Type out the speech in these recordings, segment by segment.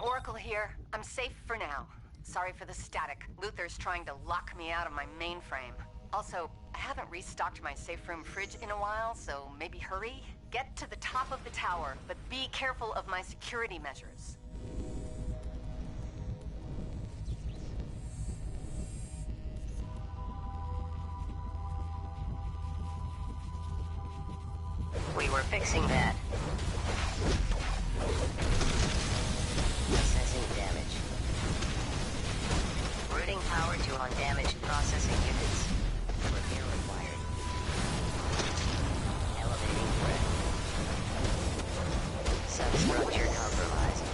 Oracle here. I'm safe for now. Sorry for the static. Luther's trying to lock me out of my mainframe. Also, I haven't restocked my safe room fridge in a while, so maybe hurry? Get to the top of the tower, but be careful of my security measures. We were fixing that. Assessing damage. Routing power to undamaged processing units. Repair required. Elevating threat. Substructure compromised.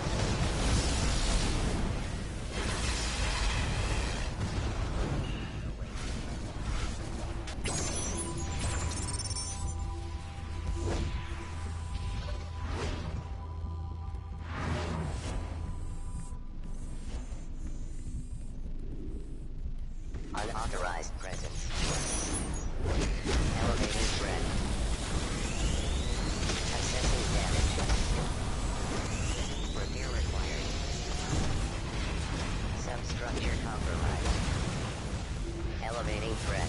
Unauthorized presence. Elevating threat. Assessing damage. Repair required. Substructure compromised. Elevating threat.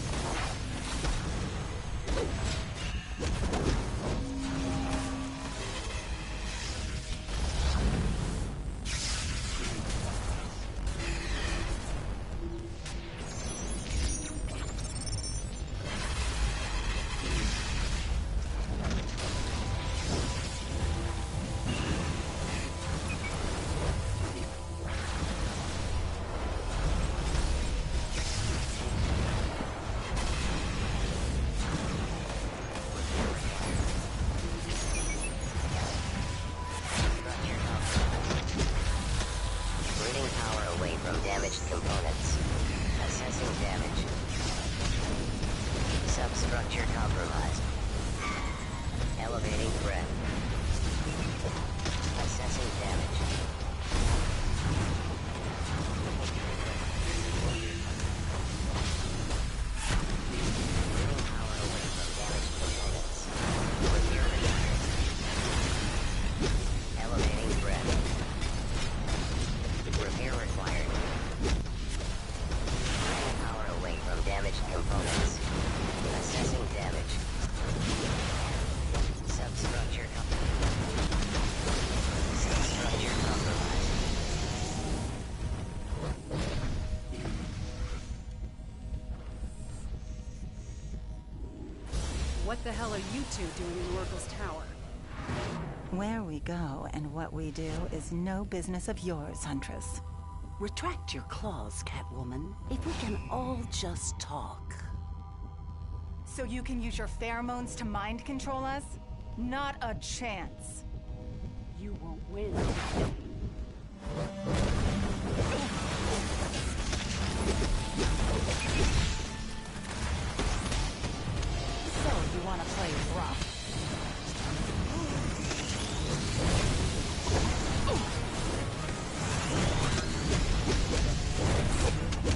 Damaged components. Assessing damage. Substructure compromised. Elevating threat. Assessing damage. Bringing power away from damaged components. Repair required. Elevating threat. Repair required. From damaged components. Assessing damage. Substructure compromised. What the hell are you two doing in Oracle's tower? Where we go and what we do is no business of yours, Huntress. Retract your claws, Catwoman. If we can all just talk. So you can use your pheromones to mind control us? Not a chance. You won't win. So you want to play rough?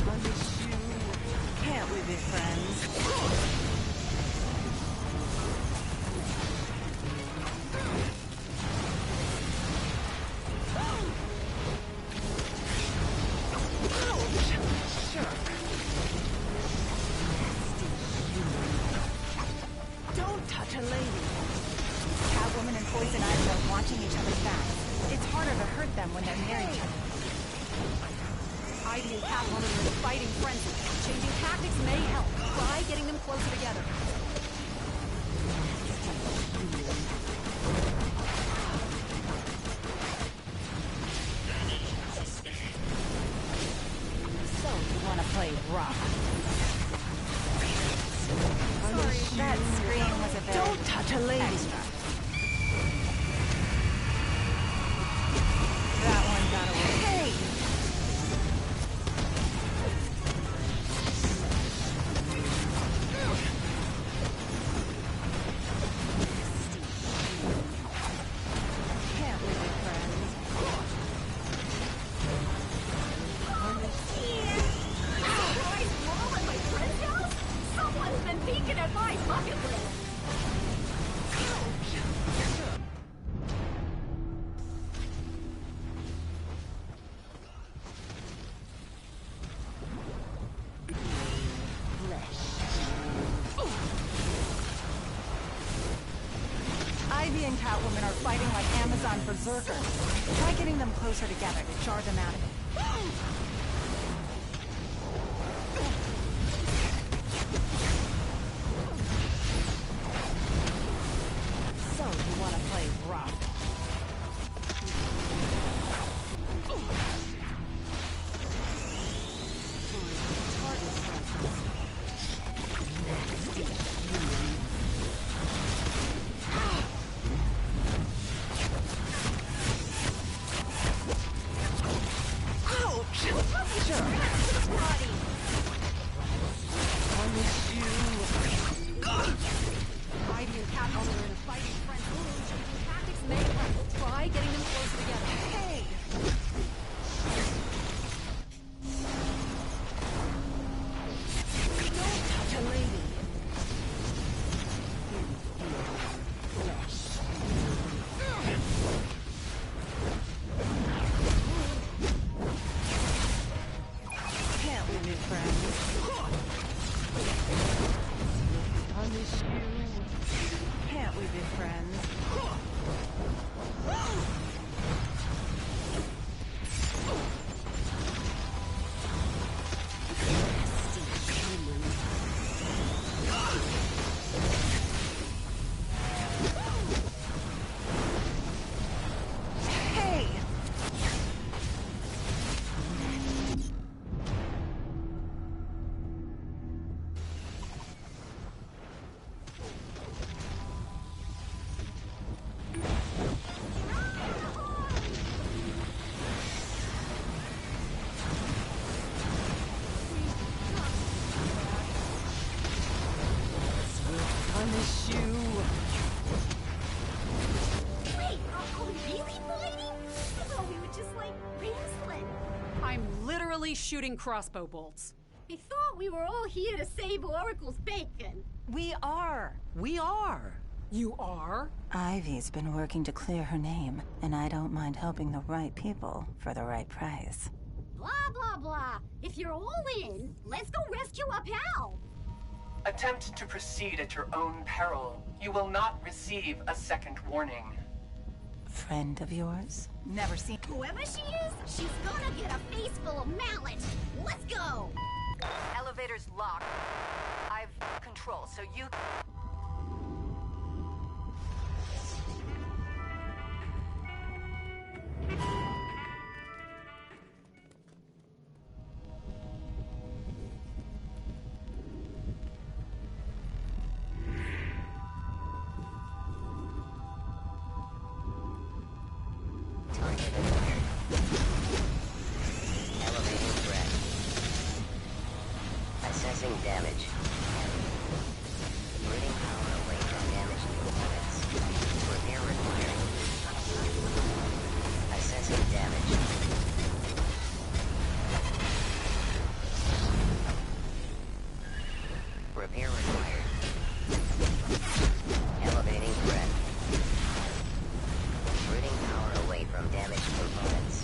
Are you touch a lady. Catwoman and Poison Ivy are watching each other's backs. It's harder to hurt them when they're near each other. Ivy and Catwoman are in a fighting frenzy. Changing tactics may help. Try getting them closer together. So, you wanna play rock? Sorry, that scream was a bit Don't touch a lady. extra. That one got away. Hey! Can't leave it, friends. Someone's been peeking at my bucket list! Ivy and Catwoman are fighting like Amazon berserkers. Try getting them closer together to jar them out of it. So, you wanna play rock? Ivy and Catwoman are in a fighting frenzy. Changing tactics may help. Try getting them closer together. Hey! Don't touch a lady. Can't leave it, friends. Punish you. Can't leave it, friends. Hey! Punish you. Wait, are we really fighting? I thought we were just like wrestling. I'm literally shooting crossbow bolts. I thought we were all here to save Oracle's bacon. We are. We are. You are? Ivy's been working to clear her name, and I don't mind helping the right people for the right price. Blah, blah, blah. If you're all in, let's go rescue our pal. Attempt to proceed at your own peril. You will not receive a second warning. Friend of yours? Never seen. Whoever she is, she's gonna get a face full of mallet. Let's go. Elevator's locked. I've control, so you... Target acquired. Elevating threat. Assessing damage. Bringing power away from damaged components. Repair required. Assessing damage. Repair required. Elevating threat. Routing power away from damaged components.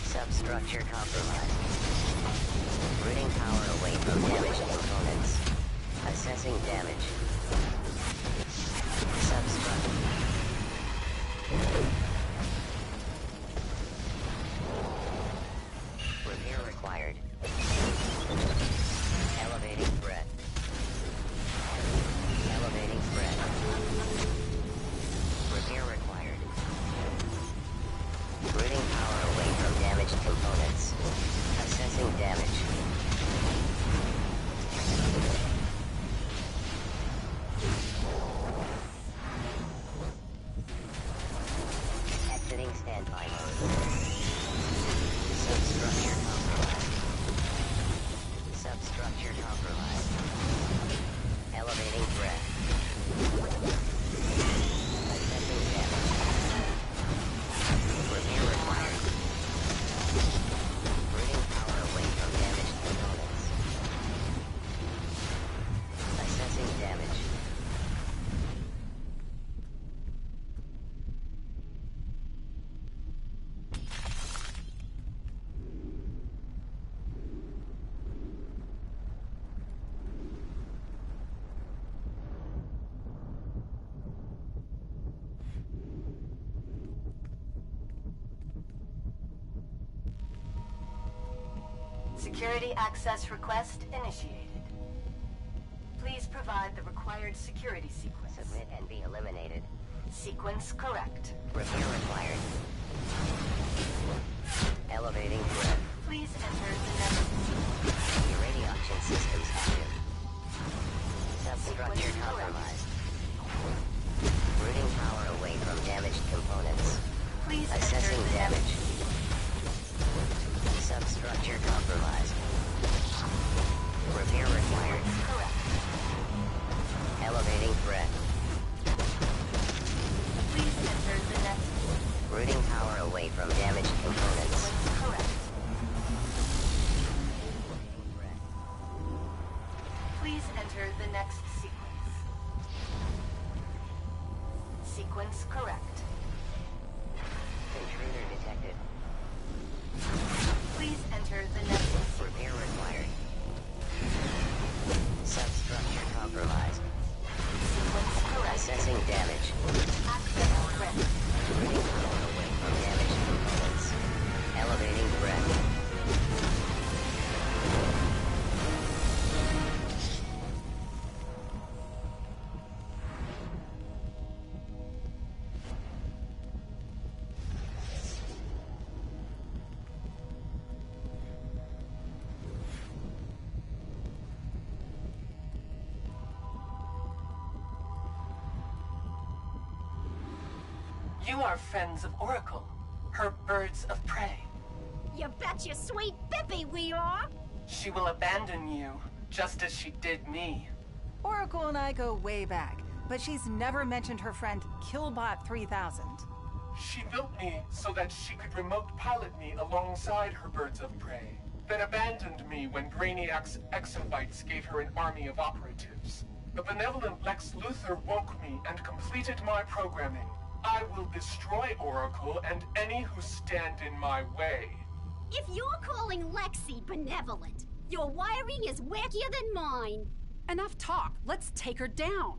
Substructure compromised. Routing power away from damaged components. Assessing damage. Security access request initiated. Please provide the required security sequence. Submit and be eliminated. Sequence correct. Repair required. Elevating threat. Please enter the next. Irradiation systems active. Substructure Sequence compromised. Routing power away from damaged components. Please Assessing enter the damage. next. Substructure compromised. Repair required. Correct. Elevating threat. Please enter the next. Routing power away from damaged components. Sequence correct. Please enter the next sequence. Sequence correct. Intruder detected. Please enter the next sequence. Repair required. Substructure compromised. Sequence correct. Assessing damage. Access granted. Routing power away from damaged components. Elevating threat. You are friends of Oracle, her birds of prey. You bet your sweet bippy we are! She will abandon you, just as she did me. Oracle and I go way back, but she's never mentioned her friend Killbot 3000. She built me so that she could remote pilot me alongside her birds of prey, then abandoned me when Brainiac's exobites gave her an army of operatives. The benevolent Lex Luthor woke me and completed my programming. I will destroy Oracle and any who stand in my way. If you're calling Lexi benevolent, your wiring is wackier than mine. Enough talk. Let's take her down.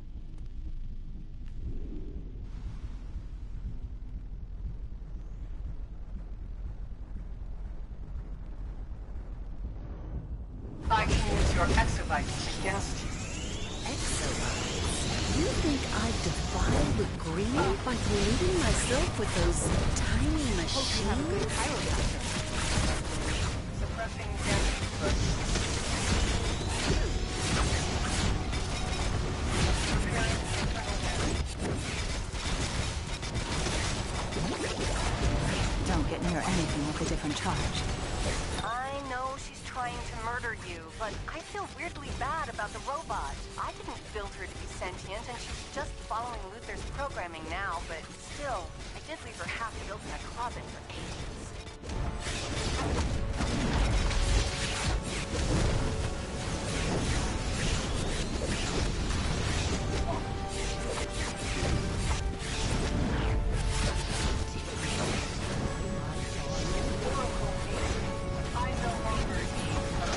I can use your exobites against you. Exobites? You think I'd defy the green by polluting myself with those tiny machines? Suppressing damage first. Preparing internal damage. Don't get near anything with a different charge. I know she's trying to murder you, but I feel weirdly bad about the robot. I didn't build her to be sentient, and she's just following Luther's programming now, but still, I did leave her half built in a closet for I no longer need her.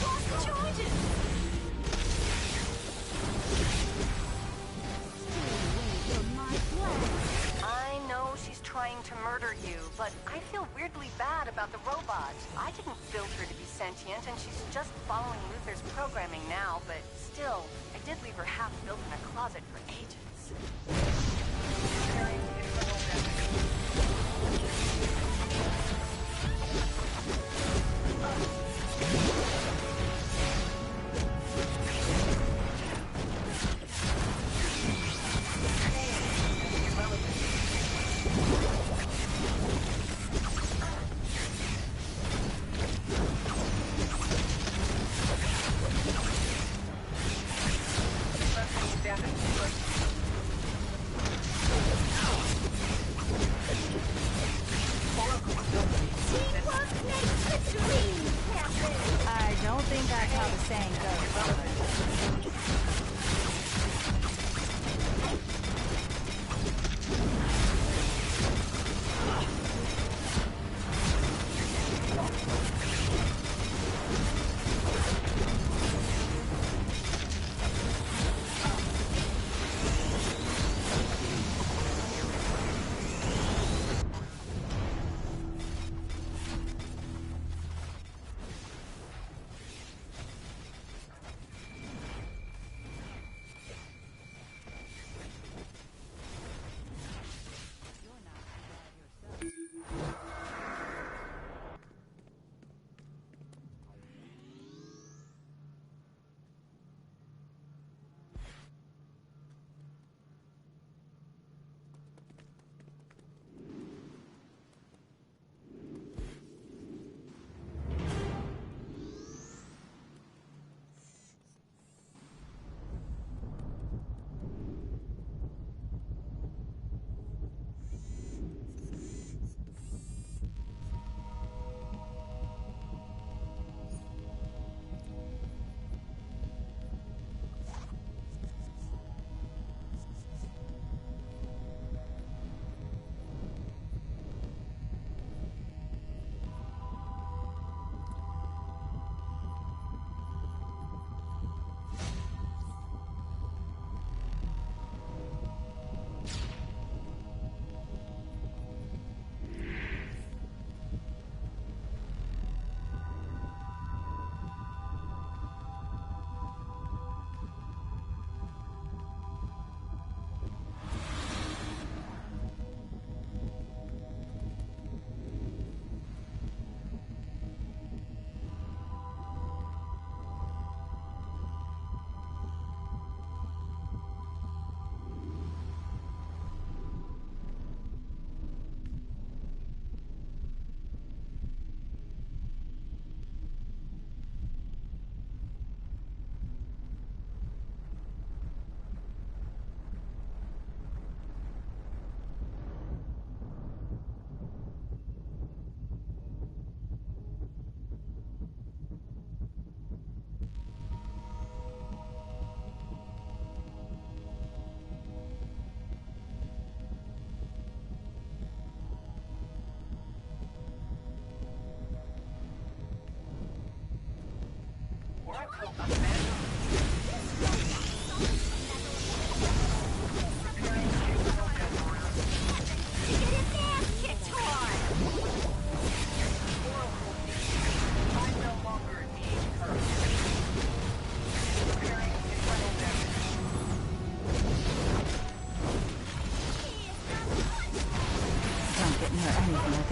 Lost charges! Stay away from my flag! I know she's trying to murder you, but I feel weirdly bad about the robot. I didn't build her to be sentient, and she's just following Luther's programming now, but still, I did leave her half built in a closet for ages. I don't think that's how the saying goes.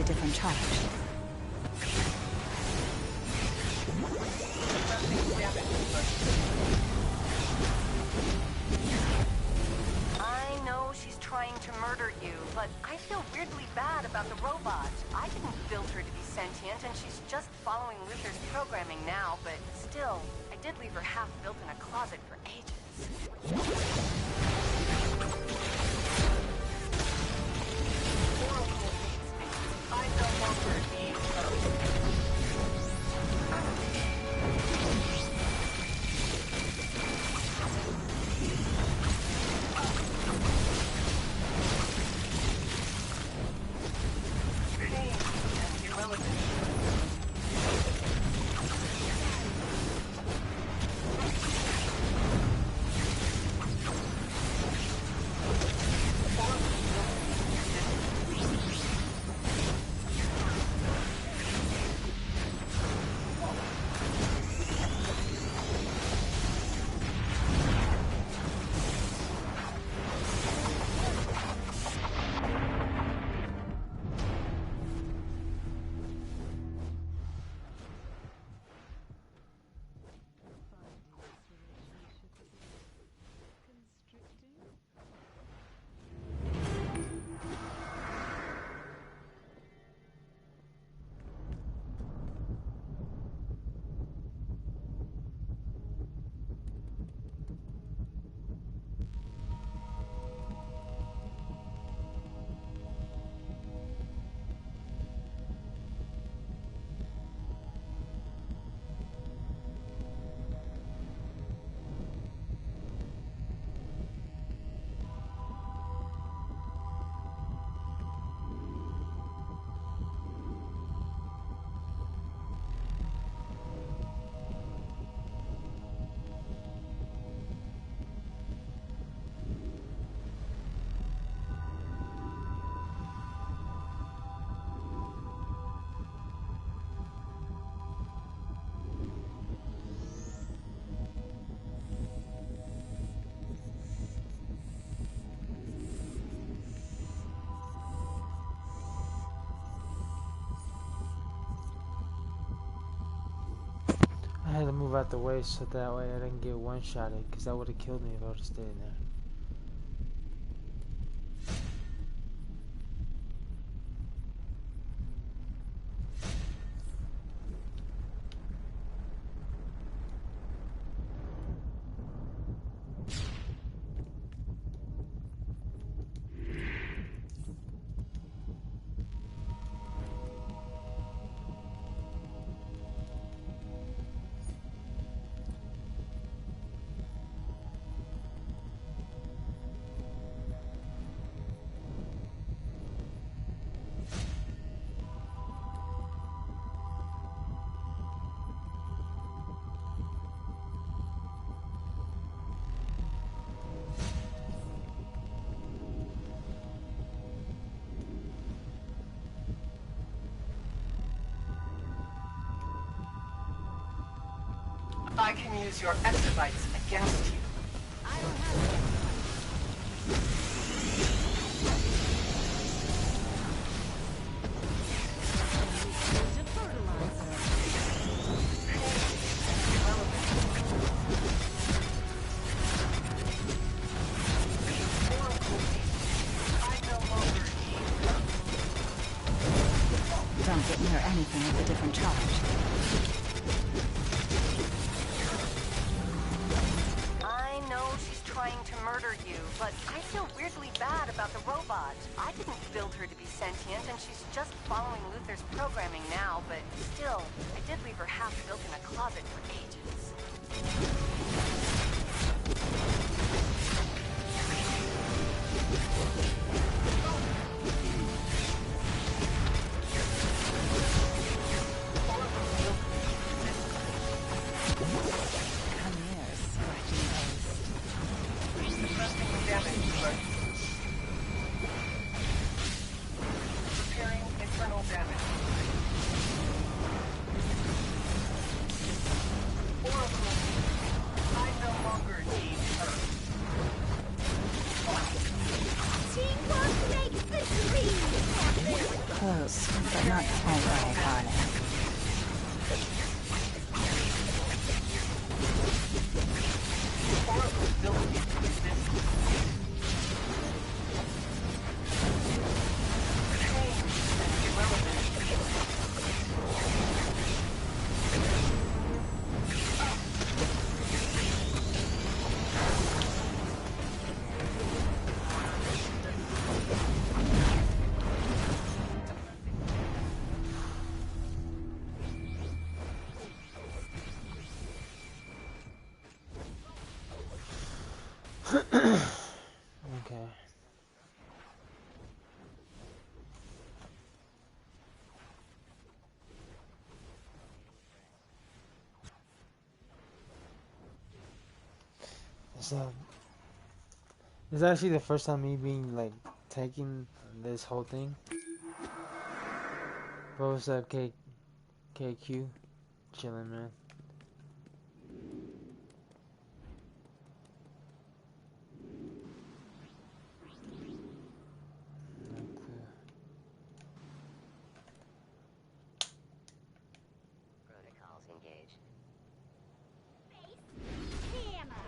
a different charge. I know she's trying to murder you, but I feel weirdly bad about the robot. I didn't build her to be sentient, and she's just following Luther's programming now, but still, I did leave her half built in a closet for ages. I no longer need her. move out the way so that way I didn't get one-shotted, because that would have killed me if I would have stayed there. I can use your exabytes against you. I don't have to fertilizer. Don't get near anything with a different charge. I know she's trying to murder you, but I feel weirdly bad about the robot. I didn't build her to be sentient, and she's just following Luther's programming now, but still, I did leave her half built in a closet for ages. Come here, scratchy nose. Damage, but... Repairing internal damage. Oracle, I no longer need her. Teamwork makes the dream happen. Close, but not quite iconic. Oracle's ability to resist change and irrelevant. Okay. So, it's actually the first time me being like taking this whole thing. What was up, KQ? Chilling, man. No clue. Protocols engaged. Hammer.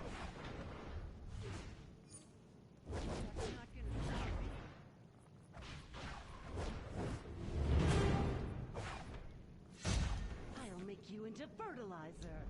I'll make you into fertilizer.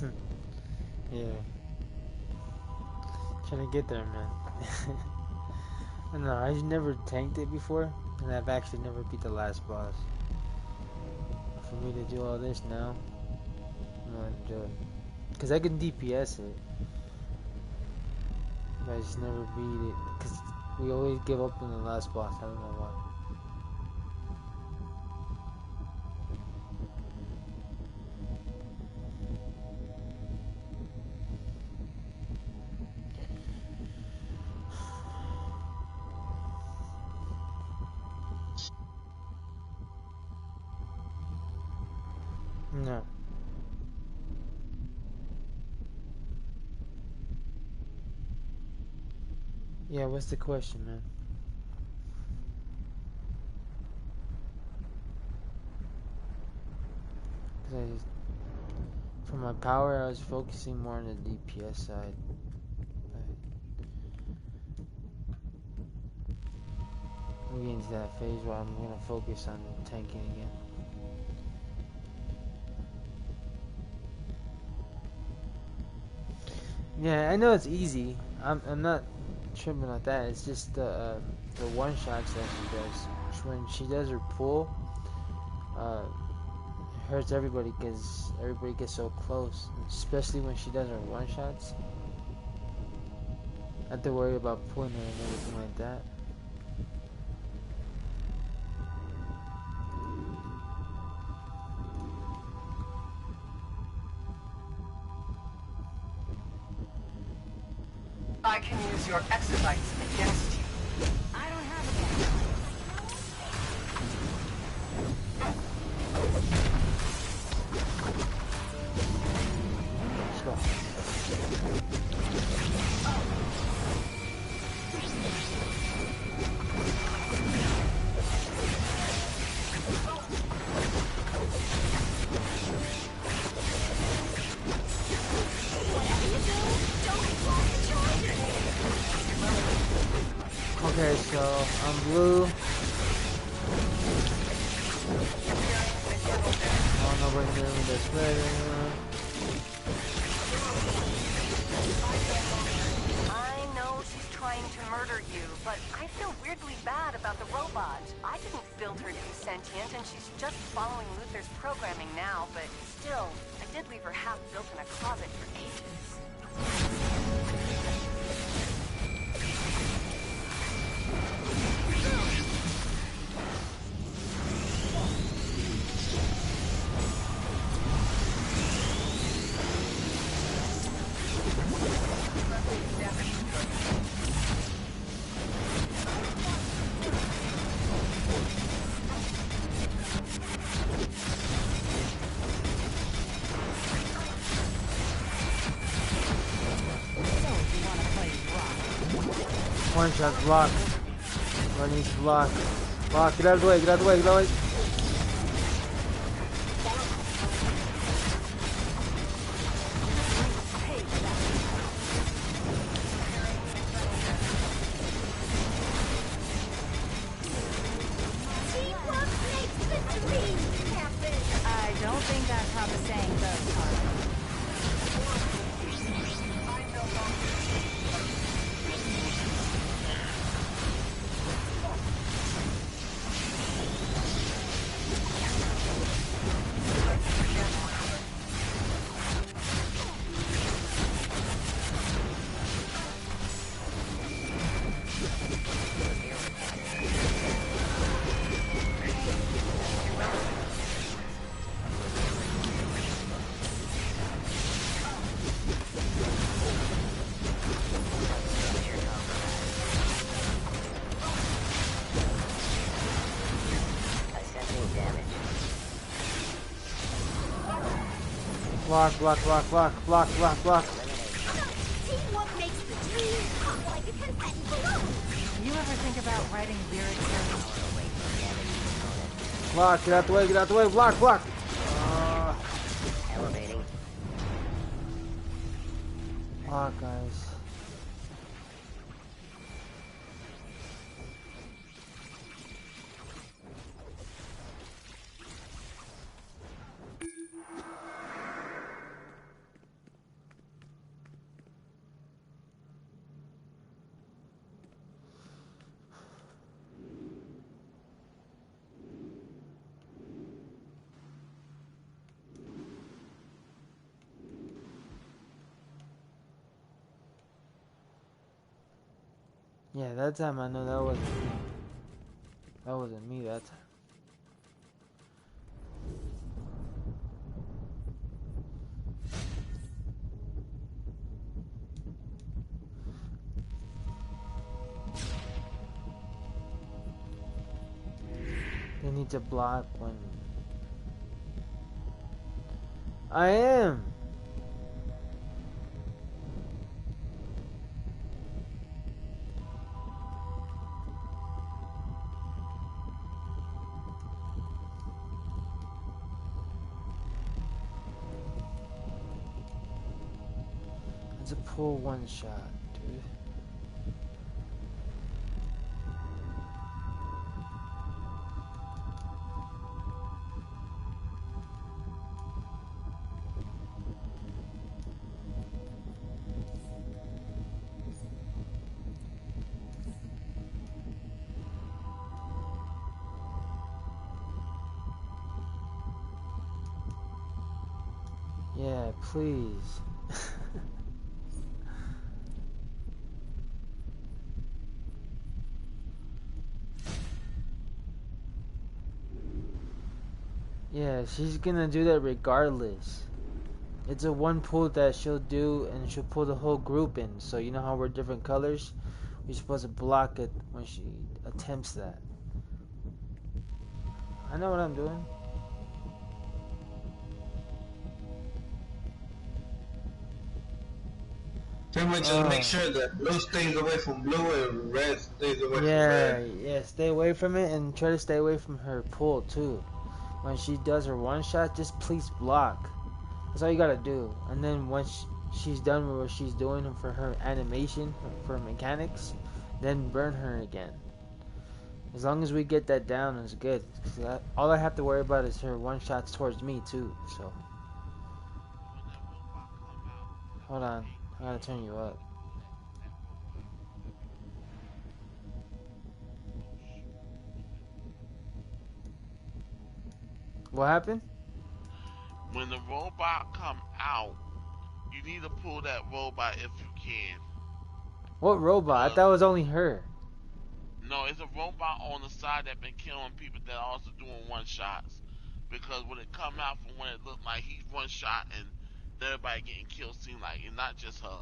Yeah. Trying to get there, man. I don't know, I've never tanked it before, and I've actually never beat the last boss. For me to do all this now, I'm gonna enjoy it. Because I can DPS it, but I just never beat it. Because we always give up on the last boss, I don't know why. No. Yeah, what's the question, man? Because for my power, I was focusing more on the DPS side. I'm getting to that phase where I'm gonna focus on tanking again. Yeah, I know it's easy. I'm not tripping like that. It's just the one shots that she does. When she does her pull, it hurts everybody because everybody gets so close. Especially when she does her one shots. I have to worry about pulling her and everything like that. I can use your exabytes against you. I don't have it yet. Let's go. Okay, so I'm blue. Oh, nobody knew this way. I know she's trying to murder you, but I feel weirdly bad about the robot. I didn't build her to be sentient, and she's just following Luther's programming now, but still, I did leave her half built in a closet for ages. One shot, block. One needs to block. Block, get out of the way, get out of the way, get out of the way. Teamwork makes the dream happen. I don't think that's how the saying goes, Harlan. Block, block, block, block, block, block, block. Teamwork makes the dream pop like a confetti balloon. You ever think about writing lyrics for Block, get out the way, get out the way, block, block. Elevating. Block, guys. Yeah, that time I know that wasn't me. That wasn't me that time. They need to block when... I am! It's a pull one shot, dude. Yeah, please. Yeah, she's gonna do that regardless. It's a one pull that she'll do, and she'll pull the whole group in. So you know how we're different colors? We're supposed to block it when she attempts that. I know what I'm doing. Pretty much just make sure that blue stays away from blue and red stays away from Yeah, red. yeah, stay away from it and try to stay away from her pull too. When she does her one shot, just please block. That's all you gotta do. And then once she's done with what she's doing for her animation, for mechanics, then burn her again. As long as we get that down, it's good. 'Cause all I have to worry about is her one shots towards me too. So hold on, I gotta turn you up. What happened? When the robot come out, you need to pull that robot if you can. What robot? I thought it was only her. No, it's a robot on the side that been killing people that also doing one shots. Because when it come out from when it looked like he's one shot and everybody getting killed, seemed like it's not just her.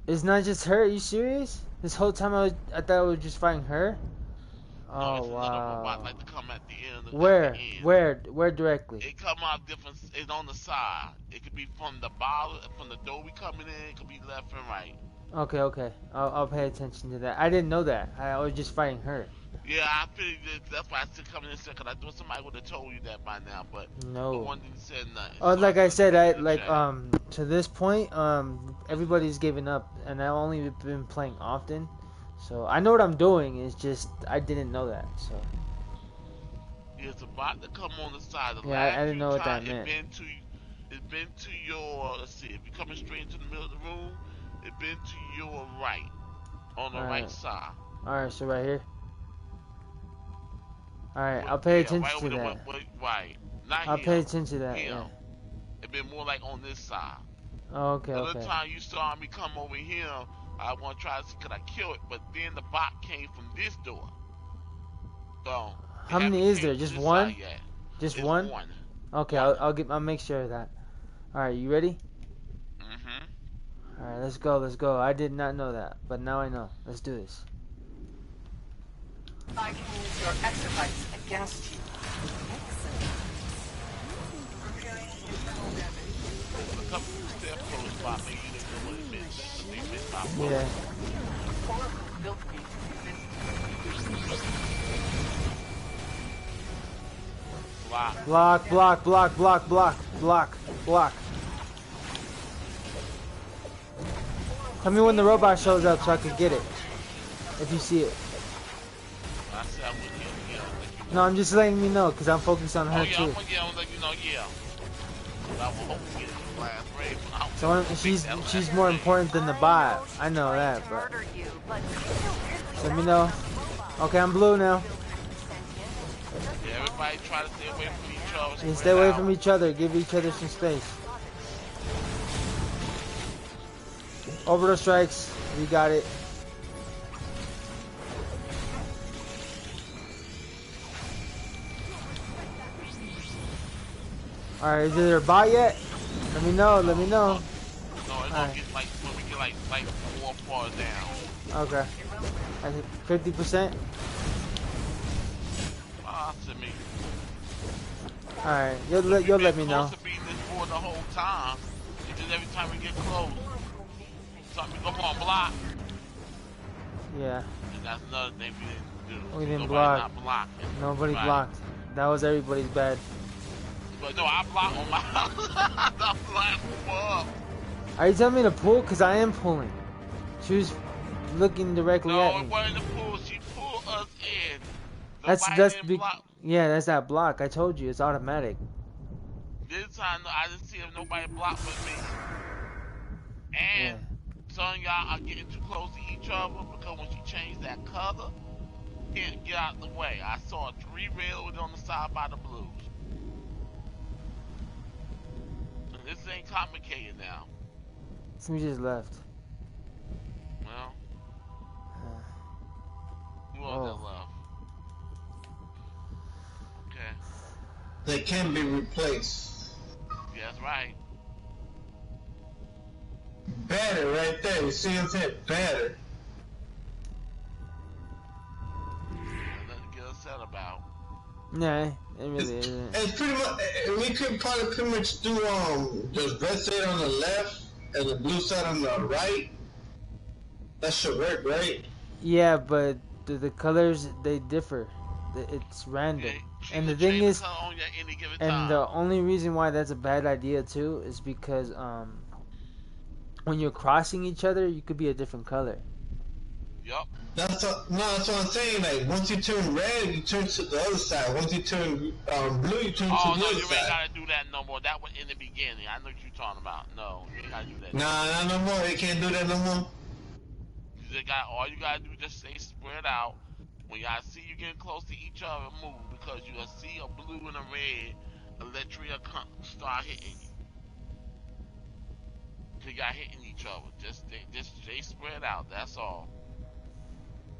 It's not just her. Are you serious? This whole time I thought I was just fighting her. No, Oh it's another wow. robot like to come at the end. Where directly? It come out different. It's on the side. It could be from the bottom, from the door we coming in. It could be left and right. Okay. I'll pay attention to that. I didn't know that. I was just fighting her. Yeah, I figured that's why I still coming in second. I thought somebody would have told you that by now, but No. one didn't say nothing. Oh, So like I said, check. to this point, everybody's given up, and I've only been playing often, so I know what I'm doing. It's just I didn't know that. So It's about to come on the side. The yeah, last I didn't know what that few meant. It's been to your. Let's see. If you're coming straight into the middle of the room, it's been to your right, on the right side. All right, so right here. All right, I'll pay attention right to over that. Right, not I'll here. pay attention to that. Here. Yeah. It been more like on this side. Oh, okay. The other time you saw me come over here, I want to try to see could I kill it, but then the bot came from this door. So how many is there? Just one? Just one? One. Okay, I'll make sure of that. All right, you ready? Mhm. All right, let's go. I did not know that, but now I know. Let's do this. I can use your exabytes against you. Yeah. Block. Tell me when the robot shows up so I can get it. If you see it. No, I'm just letting you know because I'm focused on her too. I'm gonna let you know, But I will hope to get it in the last raid. So she's more important than the bot. I know that, but let me know. Okay, I'm blue now. Yeah, everybody try to stay away from each other. And stay away from each other. Give each other some space. Orbital strikes. We got it. Alright, is there a bot yet? Let me know, let me know. No, it's gonna get like when we get like 4 bars down. Okay. I hit 50%. To me. Alright, you'll let me know. To be this board the whole time. It's just every time we get close, something come on block. Yeah. And that's another thing we didn't do. We didn't Nobody block. Not blocking. Nobody Right. blocked. That was everybody's bad. But no, I block on my I block up. Are you telling me to pull? Cause I am pulling. She was looking directly at No, me. it wasn't the pull. She pulled us in. That's block. yeah, that's that block. I told you, it's automatic. This time I didn't see if nobody blocked with me. And some of y'all are getting too close to each other because when she changed that color, can't get out the way. I saw 3 red on the side by the blues. And this ain't complicated now. So we just left. Well, who else that left? Okay. They can be replaced. Yeah, that's right. Better right there. You see him say better. Nothing to get upset about. Nah, it really isn't. It's pretty much. We could probably pretty much do the red side on the left and the blue side on the right. That should work, right? Yeah, but the colors they differ. It's random. And the thing is, and the only reason why that's a bad idea too is because when you're crossing each other, you could be a different color. Yup. That's what I'm saying. Like once you turn red, you turn to the other side. Once you turn blue, you turn to the other you side. ain't gotta do that no more. That was in the beginning. I know what you're talking about. No, you ain't gotta do that. Nah, no more. You can't do that no more. All you gotta do is just stay spread out. When y'all see you getting close to each other, move because you'll see a blue and a red electric start hitting you. So y'all hitting each other. Just stay spread out. That's all.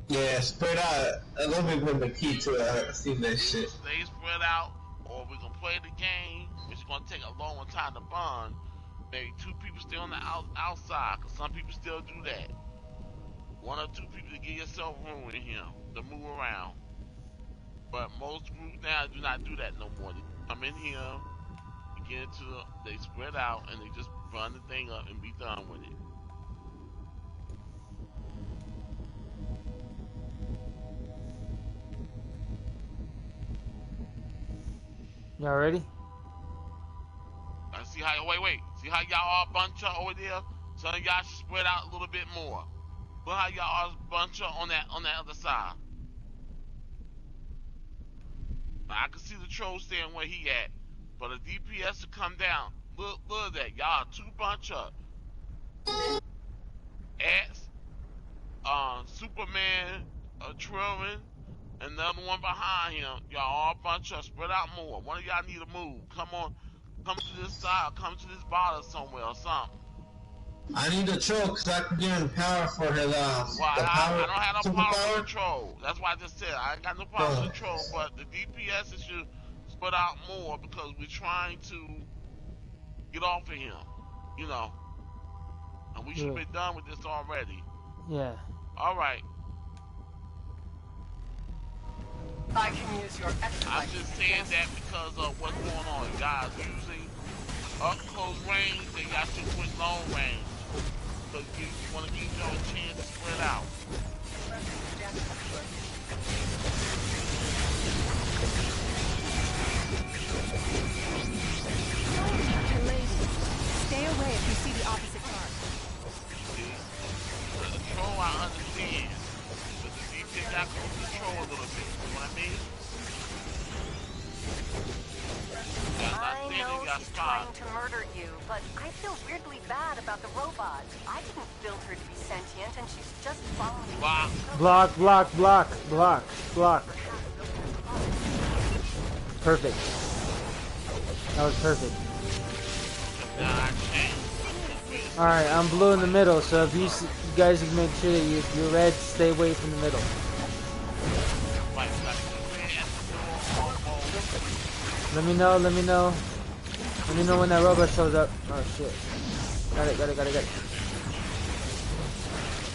Yeah, spread out. That's been the key to it. I seen that shit. Stay spread out, or we gonna play the game, which is gonna take a long time to bond. Maybe 2 people stay on the outside, cause some people still do that. 1 or 2 people to give yourself room in here to move around. But most groups now do not do that no more. They come in here, they spread out, and they just run the thing up and be done with it. Y'all ready? See how? Wait. See how y'all all bunch up over there? Some of y'all should spread out a little bit more. Look how y'all all bunch up on that other side. Now, I can see the troll staying where he at, but the DPS to come down. Look at that. Y'all 2 bunch up. X, Superman, Trillin, and the other one behind him. Y'all all bunch up. Spread out more. One of y'all need to move. Come on. Come to this side. Come to this bottom somewhere or something. I need a troll because I can give him power for his Well, I don't have no power for the troll. That's why I just said I ain't got no power for the troll, but the DPS should spread out more because we're trying to get off of him, you know. And we should be done with this already. Yeah. All right. I can use your I'm just saying that because of what's going on. Guys using up close range, they got to quit long range. So you want to give y'all a chance to spread out. Stay away if you see the opposite car. See? The troll I understand. But the DP got to control a little bit. You know what I mean? I know she's trying to murder you, but I feel weirdly bad about the robot. I didn't build her to be sentient, and she's just following me. Block. Perfect. That was perfect. Alright, I'm blue in the middle, so if you guys can make sure that you're red, stay away from the middle. Let me know. Let me know when that robot shows up. Oh shit. Got it.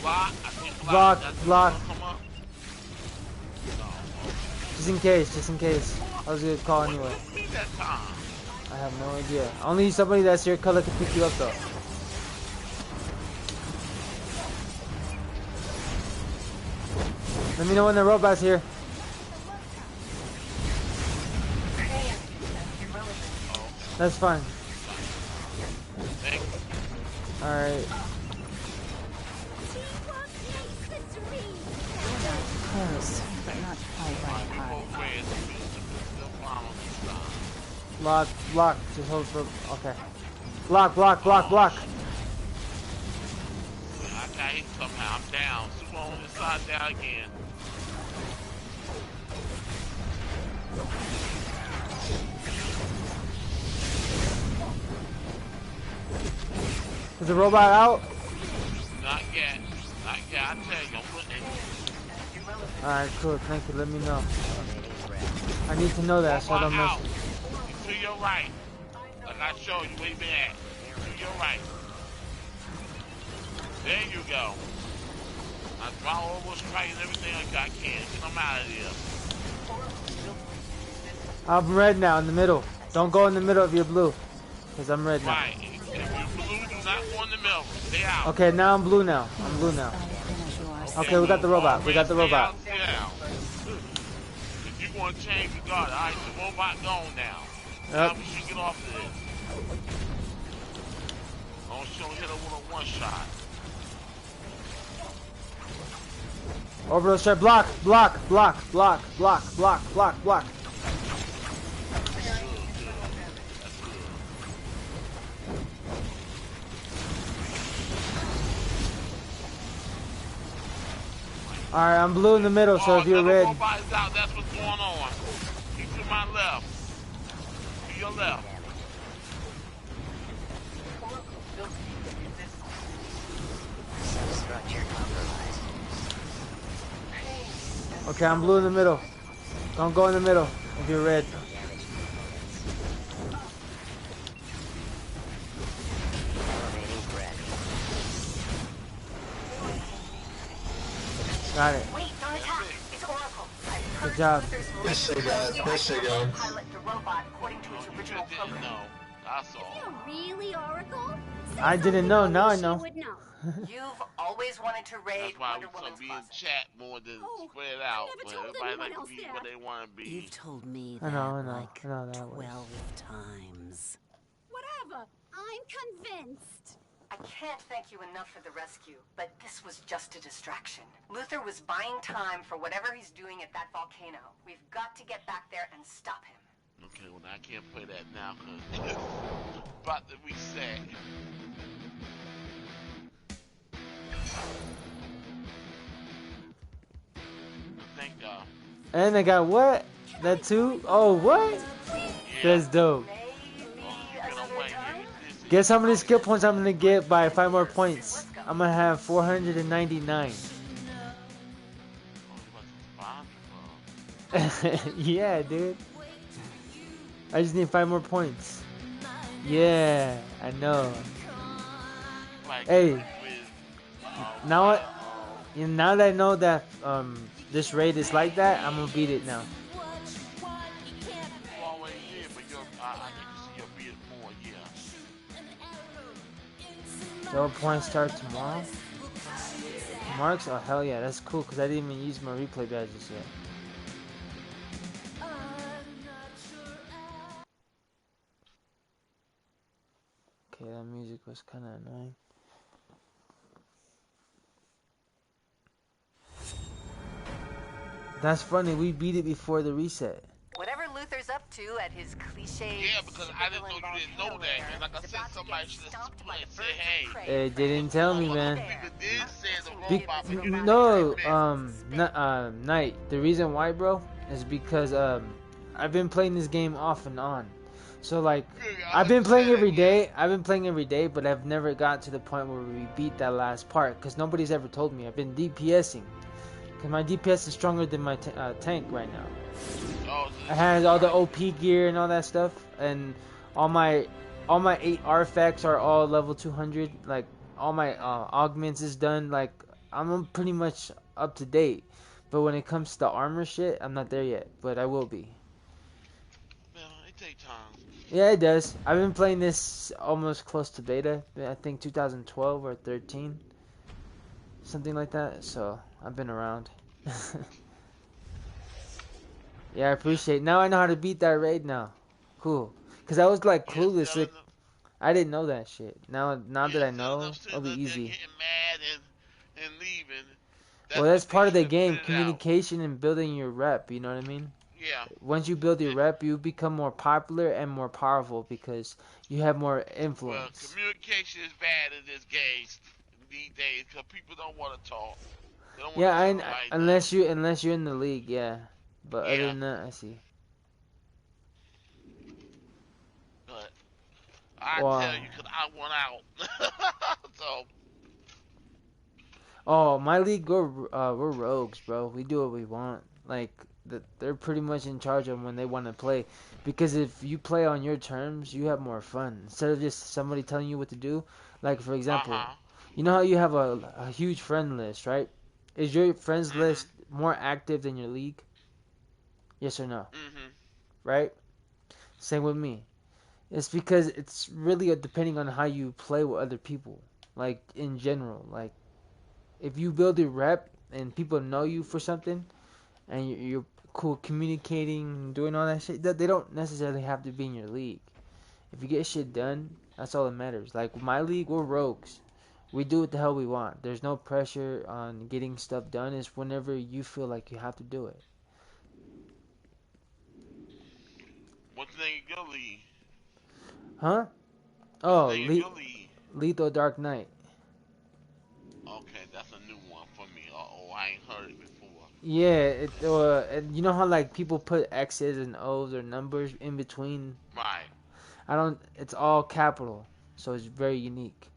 Block. I think Block. That's Block. Come up. Just in case. I was gonna call anyway. What did you mean that time? I have no idea. Only somebody that's your color can pick you up though. Let me know when the robot's here. That's fine. Thank you. Alright. Close, but not quite right hard. Block. Just hold for. Okay. Block. I got hit somehow. I'm down. Super on the side down again. Is the robot out? Not yet. I tell you, I'm putting it. Alright, cool. Thank you. Let me know. I need to know that so I don't miss out. it. To your right. Like I showed you, where you been at. To your right. There you go. I follow over straight and everything like I can. Get them out of here. I'm red now in the middle. Don't go in the middle if you're blue. Because I'm red now. Right. If you're blue, do not go in the middle. Stay out. Okay, now I'm blue now. Okay, we got the robot. Stay out, stay down. If you want to change the guard, alright, the robot gone now. Now we should get off of this. Oh, she don't hit her with a one shot. Orbital strike. Block. Alright, I'm blue in the middle, so if you're red. Robot is out, that's what's going on. Keep to my left. To your left. Structure compromised. Okay, I'm blue in the middle. Don't go in the middle if you're red. Got it. Wait, don't attack. It's Oracle. Good job. This shit, guys. Pilot the robot according to its original program. No, that's all. You're really Oracle? I didn't know, now I know. You've always wanted to raid That's why Wonder we Woman's be in closet. chat more than spread out. But everybody like to be what they want to be. You've told me I that know like that 12 was. times. Whatever. I'm convinced. I can't thank you enough for the rescue, but this was just a distraction. Luther was buying time for whatever he's doing at that volcano. We've got to get back there and stop him. Okay, well, I can't play that now because it's about to reset. Thank y'all. And they got what? That too? Oh, what? That's dope. Guess how many skill points I'm gonna get by 5 more points? I'm gonna have 499. Yeah, dude. I just need 5 more points. Yeah, I know. Hey, now that I know that this raid is like that, I'm gonna beat it now. Double points start tomorrow. Marks? Oh hell yeah, that's cool because I didn't even use my replay badges yet. Okay, that music was kind of annoying. That's funny, we beat it before the reset. Whatever Luther's up to at his cliche. Yeah, because I didn't know you didn't know that. And like I said, somebody should have said, hey. They didn't tell me, man. No, Knight. The reason why, bro, is because I've been playing this game off and on. So like, I've been playing every day. But I've never got to the point where we beat that last part because nobody's ever told me. I've been DPSing because my DPS is stronger than my tank right now. It has all the OP gear and all that stuff, and All my 8 artifacts are all level 200. Like all my augments is done. Like I'm pretty much up to date. But when it comes to the armor shit, I'm not there yet. But I will be. Well, it takes time. Yeah, it does. I've been playing this almost close to beta. I think 2012 or 13, something like that. So I've been around. Yeah, I appreciate it. Now I know how to beat that raid now. Cool. Cause I was like Yeah, clueless. Like, I didn't know that shit. Now that I instead of know, them it'll sitting be up there easy. getting mad and leaving, Well, that's that's what they part of should the have game, figured out. communication and building your rep. You know what I mean? Yeah. Once you build your It, rep, you become more popular and more powerful because you have more well, influence. communication is bad in this game these days because people don't want to talk. They don't want Yeah, to tell nobody nothing. unless you're in the league, yeah. But other Yeah, than that, I see. but I tell Wow. you, because I won out. So, Oh, my league, we're rogues, bro. We do what we want. Like, they're pretty much in charge of when they want to play. Because if you play on your terms, you have more fun. Instead of just somebody telling you what to do. Like, for example, uh-huh. you know how you have a huge friend list, right? Is your friends Mm-hmm. list more active than your league? Yes or no? Mm-hmm. Right? Same with me. It's because it's really depending on how you play with other people. Like, in general. Like, if you build a rep and people know you for something and you're cool communicating, doing all that shit, they don't necessarily have to be in your league. If you get shit done, that's all that matters. Like my league, we're rogues. We do what the hell we want. There's no pressure on getting stuff done. It's whenever you feel like you have to do it. What's the name of your league? Huh? What's the Oh, name of your league? Lethal Dark Knight. Okay, that's a new one for me. Uh-oh, I ain't heard it before. Yeah, and you know how like people put X's and O's or numbers in between. Right. I don't. It's all capital, so it's very unique.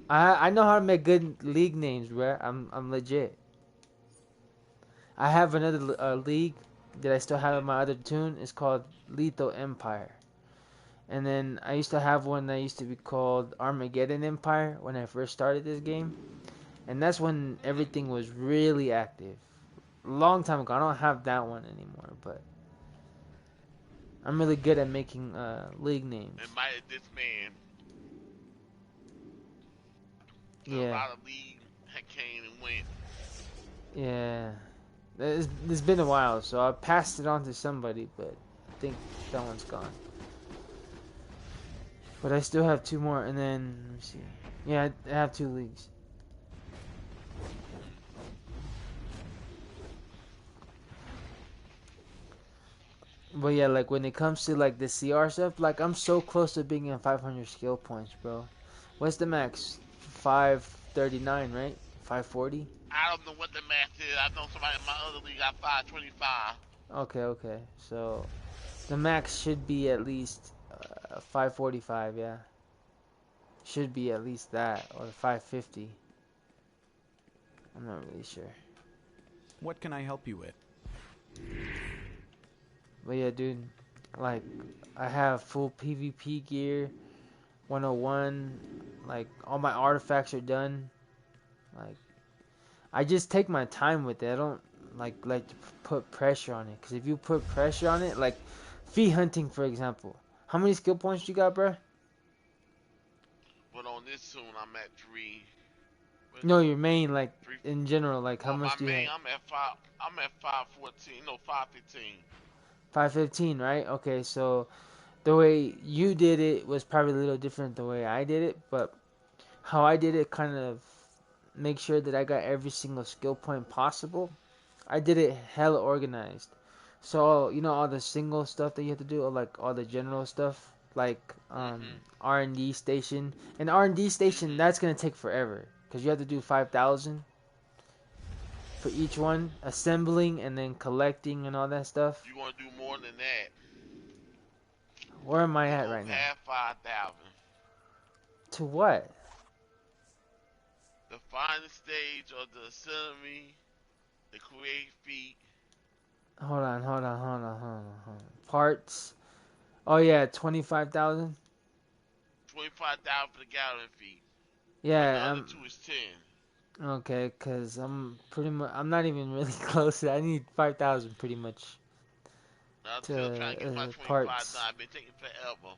I know how to make good league names, bro. I'm legit. I have another league that I still have in my other tune. It's called Lethal Empire. And then I used to have one that used to be called Armageddon Empire when I first started this game. And that's when everything was really active. A long time ago. I don't have that one anymore, but I'm really good at making league names. And might this man, a Yeah, lot of league had came and went. yeah. It's been a while, so I passed it on to somebody, but I think that one's gone. But I still have 2 more, and then let me see. Yeah, I have 2 leagues. But yeah, like when it comes to like the CR stuff, like I'm so close to being at 500 skill points, bro. What's the max? 539, right? 540? I don't know what the math is. I know somebody in my other league got 525. Okay, okay. So the max should be at least 545, yeah. Should be at least that, or 550. I'm not really sure. What can I help you with? But yeah, dude, like, I have full PvP gear, 101, like, all my artifacts are done. Like, I just take my time with it. I don't, like to put pressure on it. Because if you put pressure on it, like, fee hunting, for example. How many skill points you got, bruh? But on this soon, I'm at 3. No, your main, like, 3. in general, like, how Well, my much do you main, have? I'm at 5. I'm at 514. No, 515. 515, right? Okay, so the way you did it was probably a little different the way I did it, but how I did it kind of make sure that I got every single skill point possible. I did it hella organized. So, you know, all the single stuff that you have to do, or like all the general stuff, like Mm-hmm. R&D station. And R&D station, Mm-hmm. that's going to take forever because you have to do 5,000 for each one, assembling and then collecting and all that stuff. You want to do more than that. Where am I You at go right now? past 5,000. To what? The final stage of the assembly, the create feat. Hold on. parts. Oh yeah, 25,000. 25,000 for the gallon fee. And the Yeah, other two is 10. okay, cause I'm not even really close to that. I need 5,000 pretty much I'm still trying to to get my 25 done. parts. I've been taking forever.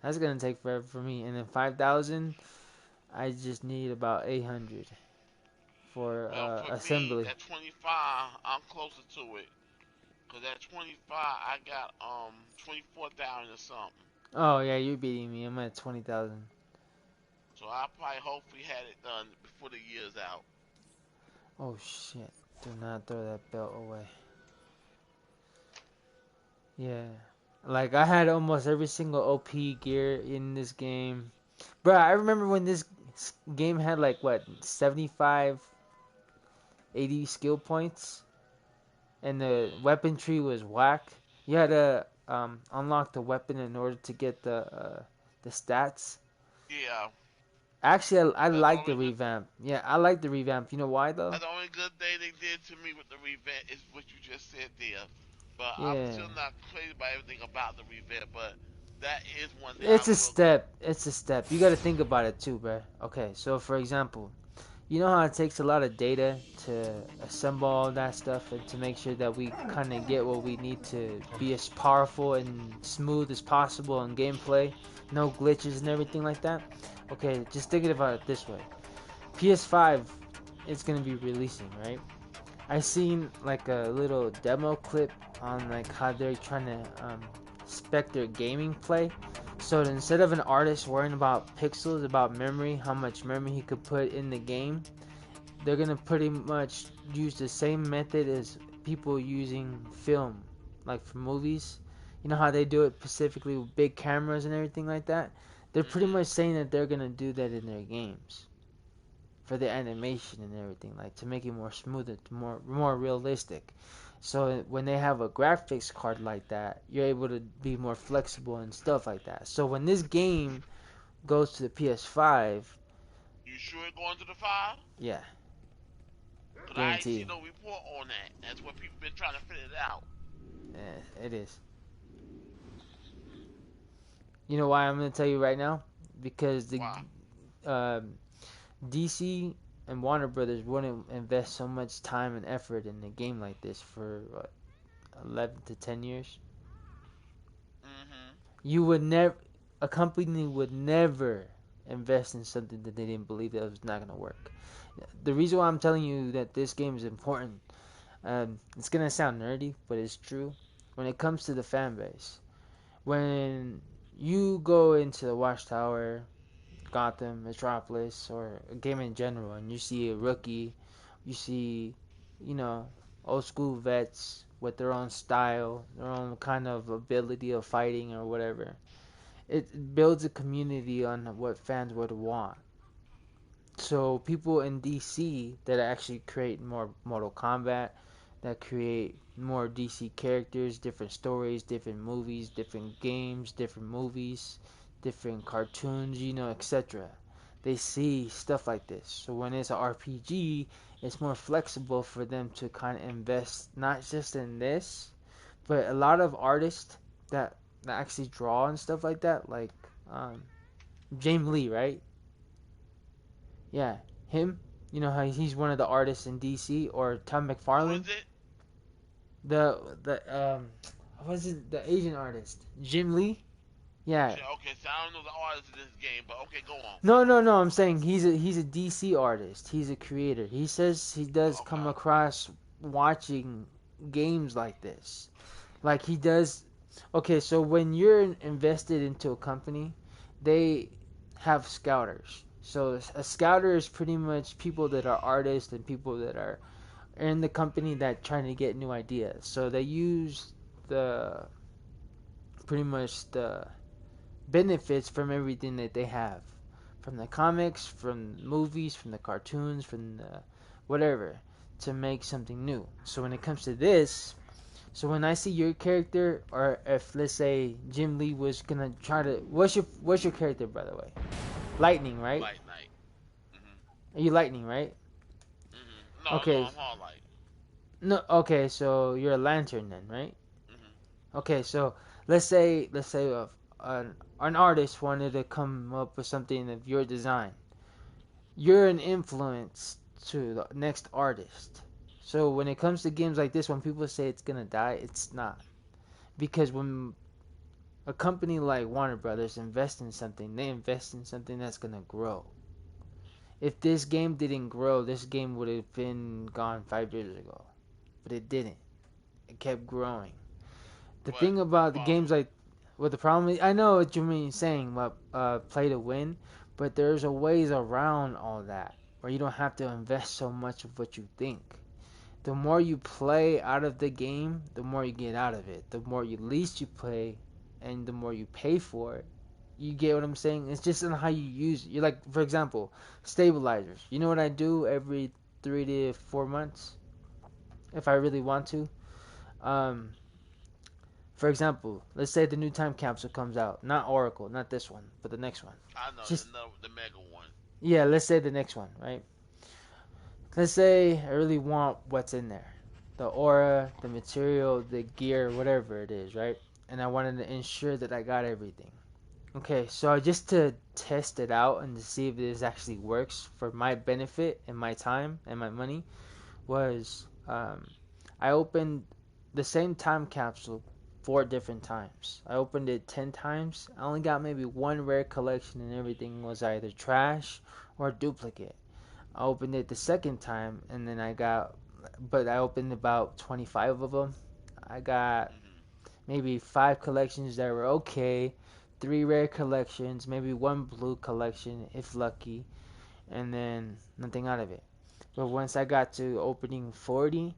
That's gonna take forever for me. And then 5,000, I just need about 800 for Well, for me, assembly. that 25, I'm closer to it. Cause at 25, I got 24,000 or something. Oh yeah, you're beating me. I'm at 20,000. So I probably hopefully had it done before the year's out. Oh shit! Do not throw that belt away. Yeah, like I had almost every single OP gear in this game. Bro, I remember when this game had like what 75, 80 skill points, and the weapon tree was whack. You had to unlock the weapon in order to get the stats. Yeah. Actually, I That's the like the only good. revamp. Yeah, I like the revamp. You know why though? That's the only good thing they did to me with the revamp is what you just said there. But I'm Yeah. still not crazy about everything about the revamp. But that is one thing I It's a will. step. It's a step. You got to think about it too, bro. Okay, so for example, you know how it takes a lot of data to assemble all that stuff and to make sure that we kind of get what we need to be as powerful and smooth as possible in gameplay, no glitches and everything like that. Okay, just think about it this way. PS5 is gonna be releasing, right? I seen like a little demo clip on like how they're trying to spec their gaming play. So instead of an artist worrying about pixels, about memory, how much memory he could put in the game, they're gonna pretty much use the same method as people using film, like for movies. You know how they do it specifically with big cameras and everything like that. They're pretty much saying that they're gonna do that in their games for the animation and everything, like to make it more smooth and more realistic. So when they have a graphics card like that, you're able to be more flexible and stuff like that. So when this game goes to the PS5, You sure it going to the 5? yeah, Cause I ain't see guarantee. no report on that. That's what people been trying to figure it out. Yeah, it is. You know why I'm gonna tell you right now? Because the Why? um, DC and Warner Brothers wouldn't invest so much time and effort in a game like this for what, 11 to 10 years. Mm-hmm. You would never, a company would never invest in something that they didn't believe that was not going to work. The reason why I'm telling you that this game is important, it's going to sound nerdy, but it's true. When it comes to the fan base, when you go into the Watchtower, Gotham, Metropolis, or a game in general, and you see a rookie, you see, you know, old school vets with their own style, their own kind of ability of fighting or whatever. It builds a community on what fans would want. So people in DC that actually create more Mortal Kombat, that create more DC characters, different stories, different movies, different games, different movies, different cartoons, you know, etc. They see stuff like this. So when it's an RPG, it's more flexible for them to kind of invest not just in this, but a lot of artists that actually draw and stuff like that, like um, James Lee, right? Yeah, him. You know how he's one of the artists in DC, or Tom Who is McFarlane, it? the what was it, the Asian artist, Jim Lee. Yeah. Okay, so I don't know the artist of this game, but okay, go on. No. I'm saying he's a DC artist. He's a creator. He says he does come Okay. across watching games like this, like he does. Okay, so when you're invested into a company, they have scouters. So a scouter is pretty much people that are artists and people that are in the company that trying to get new ideas. So they use the pretty much the benefits from everything that they have, from the comics, from the movies, from the cartoons, from the whatever, to make something new. So when it comes to this, so when I see your character, or if let's say Jim Lee was gonna try to, what's your character, by the way? Lightning, right? Light Knight. Are you Lightning, right? No, Okay. I'm Hard Light. No, okay, so you're a Lantern then, right? Okay, so let's say an artist wanted to come up with something of your design. You're an influence to the next artist. So when it comes to games like this, when people say it's gonna die, it's not. Because when a company like Warner Brothers invests in something, they invest in something that's gonna grow. If this game didn't grow, this game would have been gone 5 years ago. But it didn't. It kept growing. The But thing the about the problem, games like, what the problem is, I know what you mean saying about play to win, but there's a ways around all that where you don't have to invest so much of what you think. The more you play out of the game, the more you get out of it. The more you least you play, and the more you pay for it. You get what I'm saying? It's just on how you use it. You're like, for example, stabilizers. You know what I do every 3 to 4 months if I really want to? Um, for example, let's say the new time capsule comes out. Not Oracle, not this one, but the next one. I know Just, the mega one. yeah, let's say the next one, right? Let's say I really want what's in there. The aura, the material, the gear, whatever it is, right? And I wanted to ensure that I got everything. Okay, so just to test it out and to see if this actually works for my benefit and my time and my money was I opened the same time capsule 4 different times. I opened it 10 times. I only got maybe one rare collection and everything was either trash or duplicate. I opened it the second time and then but I opened about 25 of them. I got Hmm. maybe 5 collections that were okay, 3 rare collections, maybe 1 blue collection if lucky, and then nothing out of it. But once I got to opening 40,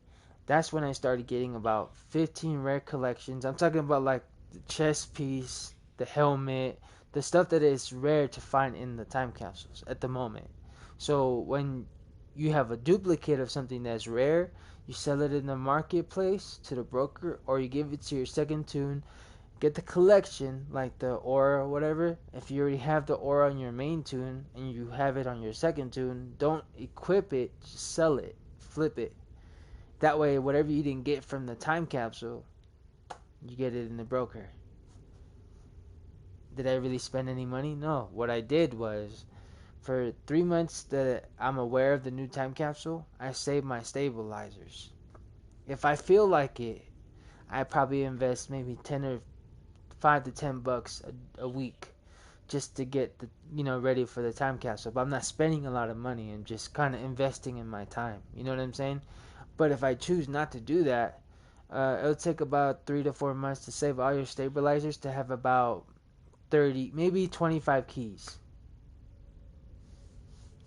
that's when I started getting about 15 rare collections. I'm talking about like the chest piece, the helmet, the stuff that is rare to find in the time capsules at the moment. So when you have a duplicate of something that's rare, you sell it in the marketplace to the broker or you give it to your second tune, get the collection like the aura or whatever. If you already have the aura on your main tune and you have it on your second tune, don't equip it, just sell it, flip it. That way whatever you didn't get from the time capsule, you get it in the broker. Did I really spend any money? No. What I did was for 3 months that I'm aware of the new time capsule, I saved my stabilizers. If I feel like it, I probably invest maybe 10 or $5 to $10 a week just to get the ready for the time capsule. But I'm not spending a lot of money and just kind of investing in my time. You know what I'm saying? But if I choose not to do that, it'll take about 3 to 4 months to save all your stabilizers to have about 30, maybe 25 keys,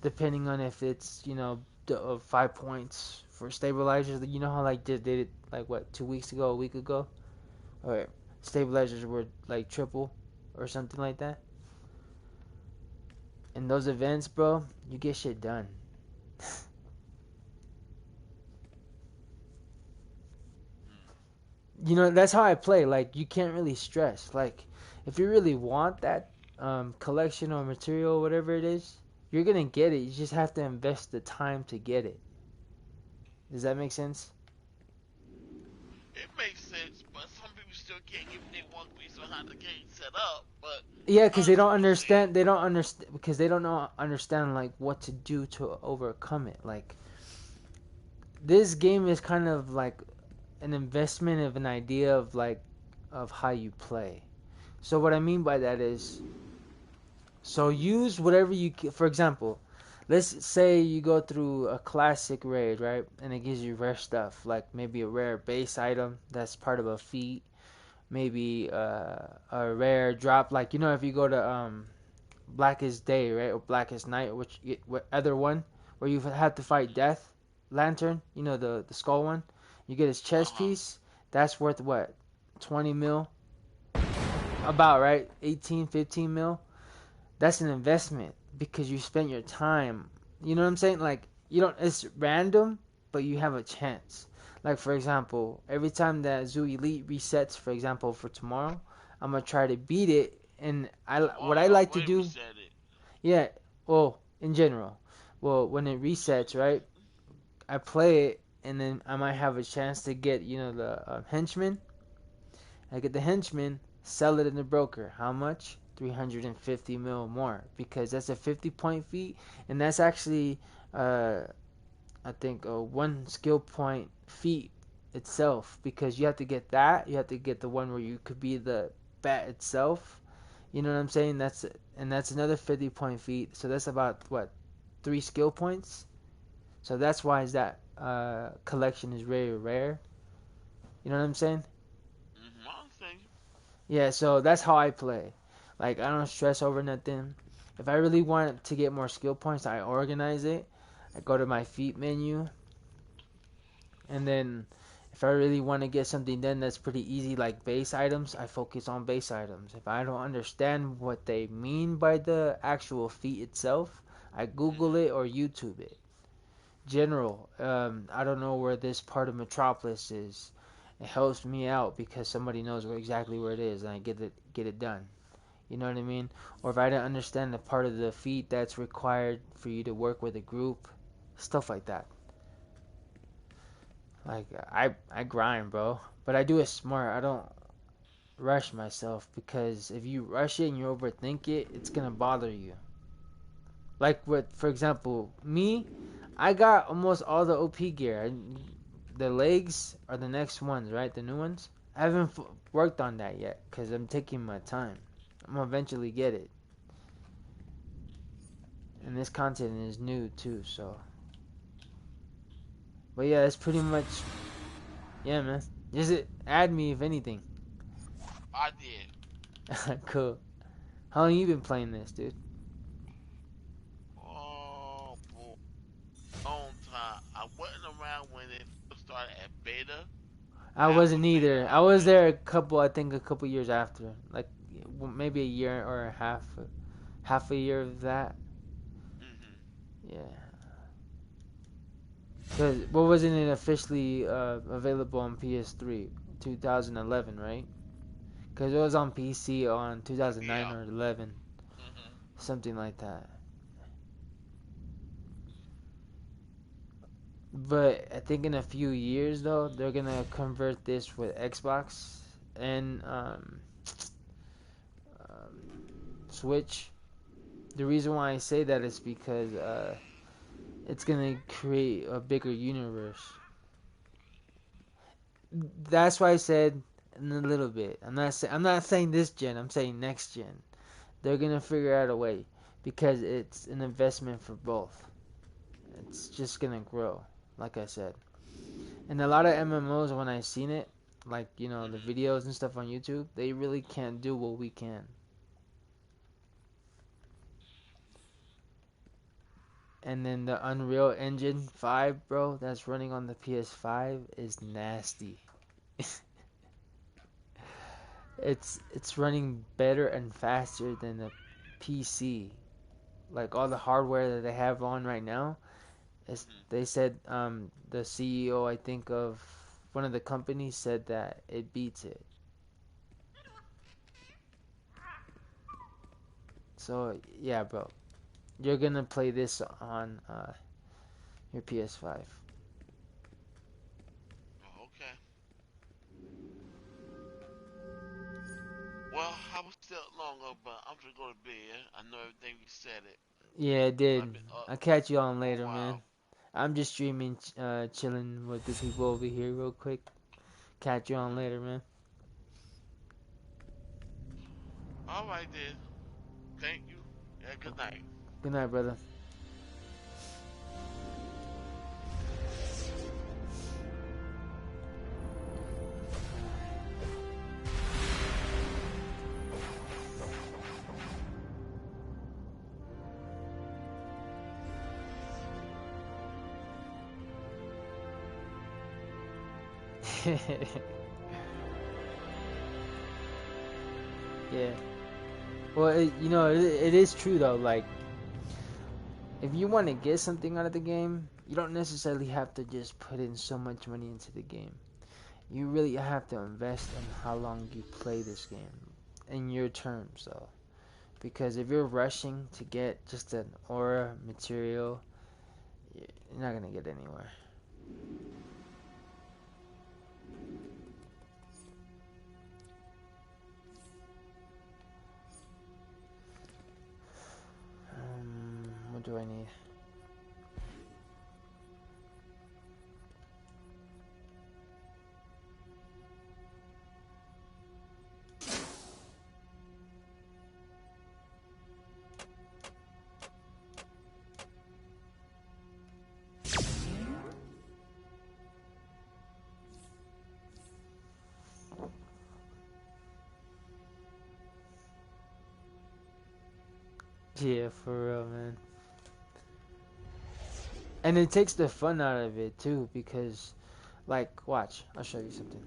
depending on if it's 5 points for stabilizers. You know how like did it like what 2 weeks ago, a week ago, or stabilizers were like triple or something like that. In those events, bro, you get shit done. That's how I play. Like, you can't really stress. Like, if you really want that collection or material, whatever it is, you're gonna get it. You just have to invest the time to get it. Does that make sense? It makes sense, but some people still can't give me one piece on how the game's set up. But Yeah, I because they understand don't what you're saying. understand. They don't understand because they don't know understand like what to do to overcome it. Like, this game is kind of like an investment of an idea of like of how you play. So what I mean by that is, so use whatever for example, let's say you go through a classic raid, right? And it gives you rare stuff, like maybe a rare base item that's part of a feat, maybe a rare drop, like if you go to Blackest Day, right? Or Blackest Night, what other one where you have to fight Death Lantern, the skull one. You get his Uh chest huh. piece. That's worth what? 20 mil? About, right? 18, 15 mil? That's an investment because you spent your time. You know what I'm saying? Like, you don't, it's random, but you have a chance. Like, for example, every time that Zoo Elite resets, for example, for tomorrow, I'm gonna try to beat it. And what I like to Wait, do, reset it. yeah, well, in general, well, when it resets, right, I play it, and then I might have a chance to get, the henchman, I get the henchman, sell it in the broker. How much? 350 mil more, because that's a 50-point feat, and that's actually I think one skill point feat itself, because you have to get that, you have to get the one where you could be the bat itself. You know what I'm saying? That's another 50-point feat. So that's about what, 3 skill points. So that's why that collection is very rare. You know what I'm saying? I'm saying. Yeah. So that's how I play. Like, I don't stress over nothing. If I really want to get more skill points, I organize it. I go to my feat menu, and then if I really want to get something done that's pretty easy, like base items, I focus on base items. If I don't understand what they mean by the actual feat itself, I Google it or YouTube it. General, I don't know where this part of Metropolis is. It helps me out because somebody knows exactly where it is, and I get it done. You know what I mean? Or if I don't understand the part of the feat that's required for you to work with a group, stuff like that. Like, I grind, bro, but I do it smart. I don't rush myself, because if you rush it and you overthink it, it's gonna bother you. Like, with, for example, me, I got almost all the OP gear. The legs are the next ones, right? The new ones. I haven't worked on that yet because I'm taking my time. I'm gonna eventually get it. And this content is new too, so. But yeah, that's pretty much. Yeah, man. Just add me if anything. I did. Cool. How long you been playing this, dude? Oh, boy. Long time. I wasn't around when it first started at beta. I After wasn't beta, either. I I was left. there I think a couple years after. Like, maybe a year or half a year of that. Yeah. Cause what wasn't it officially available on PS3? 2011, right? Cause it was on PC on 2009 Yeah. or 11, hmm something like that. But I think in a few years though, they're gonna convert this with Xbox and Switch. The reason why I say that is because it's gonna create a bigger universe. That's why I said in a little bit. I'm not saying this gen. I'm saying next gen. They're gonna figure out a way, because it's an investment for both. It's just gonna grow, like I said. And a lot of MMOs, when I seen it, like, you know, the videos and stuff on YouTube, they really can't do what we can. And then the Unreal Engine 5, bro, that's running on the PS5 is nasty. It's running better and faster than the PC. Like, all the hardware that they have on right now, they said, the CEO, I think, of one of the companies said that it beats it. So yeah, bro, you're gonna play this on your PS5. Okay. Well, I was still longer, but I'm just going to bed. I know everything you said it. Yeah, it 'Cause did. I've been up I'll catch you on for a later, man. while. I'm just streaming, chilling with the people over here real quick. Catch you on hmm later, man. All right, then. Thank you. Yeah, good night. Good night, brother. Yeah. Well, it is true though. Like, if you want to get something out of the game, you don't necessarily have to just put in so much money into the game. You really have to invest in how long you play this game, in your terms, though. Because if you're rushing to get just an aura material, you're not gonna get anywhere. What do I need? Yeah, for real, man. And it takes the fun out of it too, because, like, watch, I'll show you something.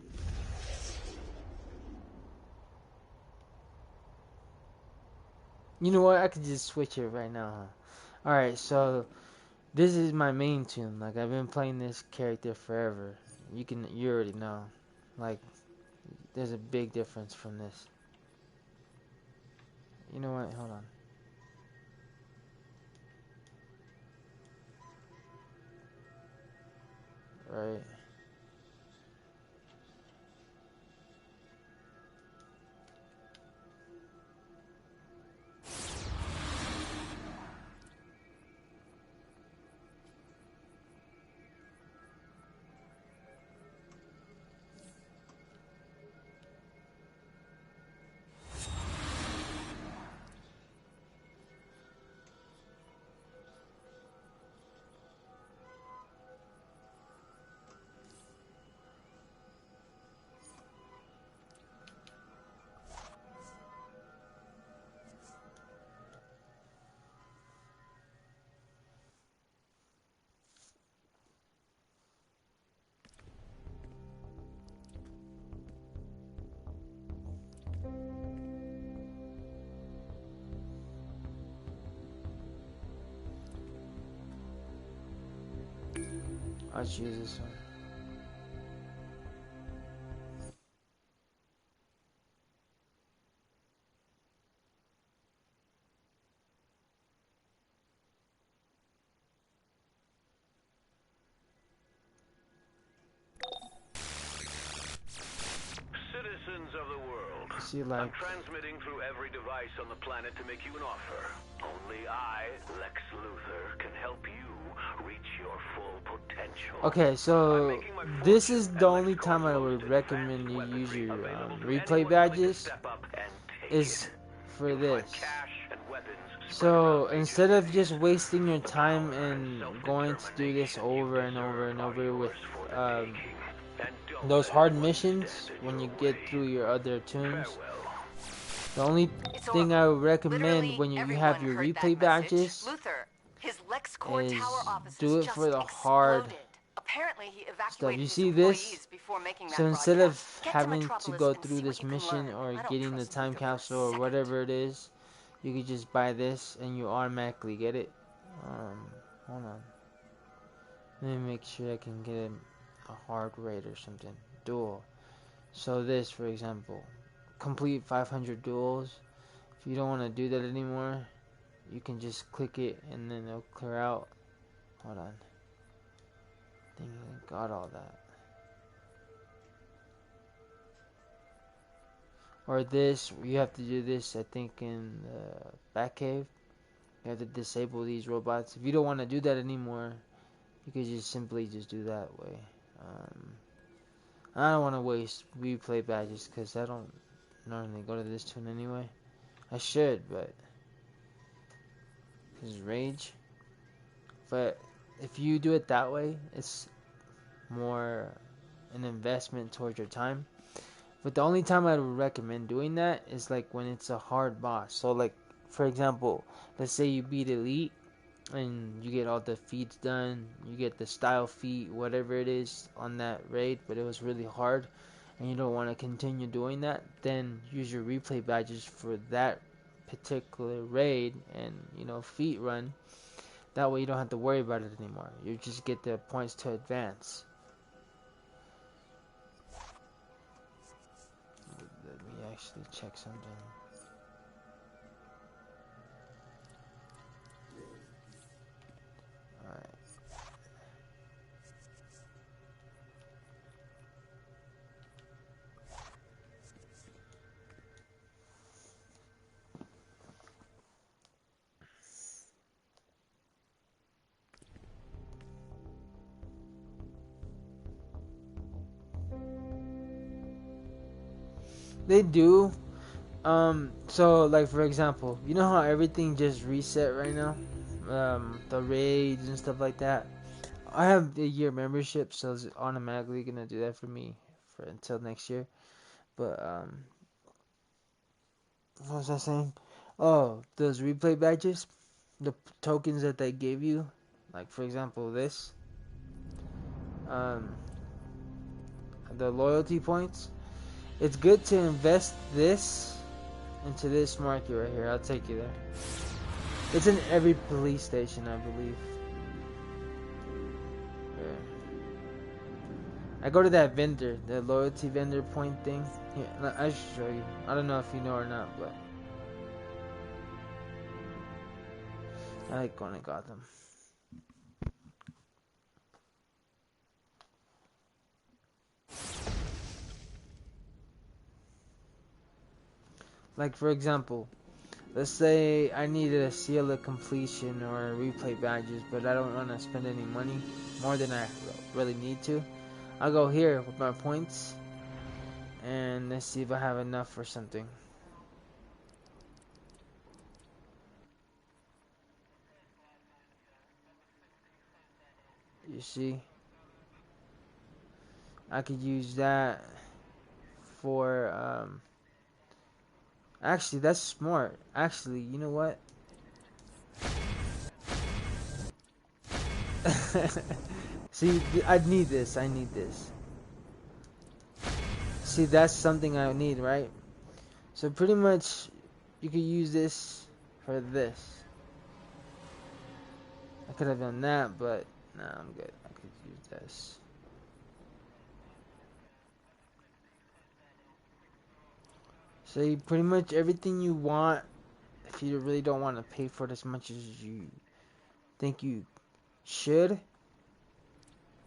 You know what? I could just switch it right now, huh? Alright, so this is my main tune. Like, I've been playing this character forever. You already know. Like, there's a big difference from this. You know what? Hold on. Right. I'll choose this one. Citizens of the world, See, like, I'm transmitting through every device on the planet to make you an offer. Only I, Lex Luthor, can help you reach your full potential. okay, so this is the only time I would recommend you use your replay badges is for this. So instead of just wasting your time and going to do this over and over and over with those hard missions when you get through your other tunes, the only thing I would recommend when you have your replay badges Luther, his LexCorp is tower offices do it just for the hard exploded. Apparently, he stuff. evacuated You his see this? employees before making that So instead of broadcast. Get to having to Metropolis go and through see this what you can mission learn. or I don't getting the trust time Luther for a capsule or second. whatever it is, you could just buy this and you automatically get it. Hold on. Let me make sure I can get a hard raid or something. Duel. So this, for example, complete 500 duels. If you don't want to do that anymore, you can just click it and then it'll clear out. Hold on. I think I got all that. Or this, you have to do this, I think, in the Batcave. You have to disable these robots. If you don't want to do that anymore, you could just simply just do that way. I don't want to waste replay badges because I don't normally go to this tune anyway. I should, but because rage. But if you do it that way, it's more an investment towards your time. But the only time I would recommend doing that is like when it's a hard boss. So like, for example, let's say you beat Elite and you get all the feats done, you get the style feat, whatever it is on that raid, but it was really hard and you don't want to continue doing that, then use your replay badges for that particular raid and, you know, feat run. That way you don't have to worry about it anymore. You just get the points to advance. Let me actually check something. Alright. They do. So like for example, you know how everything just reset right now? The raids and stuff like that. I have a year membership, so it's automatically gonna do that for me for until next year. But what was I saying? Oh, those replay badges, the tokens that they gave you, like for example this, um, the loyalty points. It's good to invest this into this market right here. I'll take you there. It's in every police station, I believe. Here. I go to that vendor, the loyalty vendor point thing. Here, I should show you. I don't know if you know or not, but I like going to Gotham. Like for example, let's say I needed a seal of completion or replay badges, but I don't want to spend any money more than I really need to. I'll go here with my points and let's see if I have enough for something. You see, I could use that for actually that's smart. Actually, you know what? See, I need this. I need this. See, that's something I need, right? So pretty much, you could use this for this. I could have done that, but nah, I'm good. I could use this. So pretty much everything you want, if you really don't want to pay for it as much as you think you should,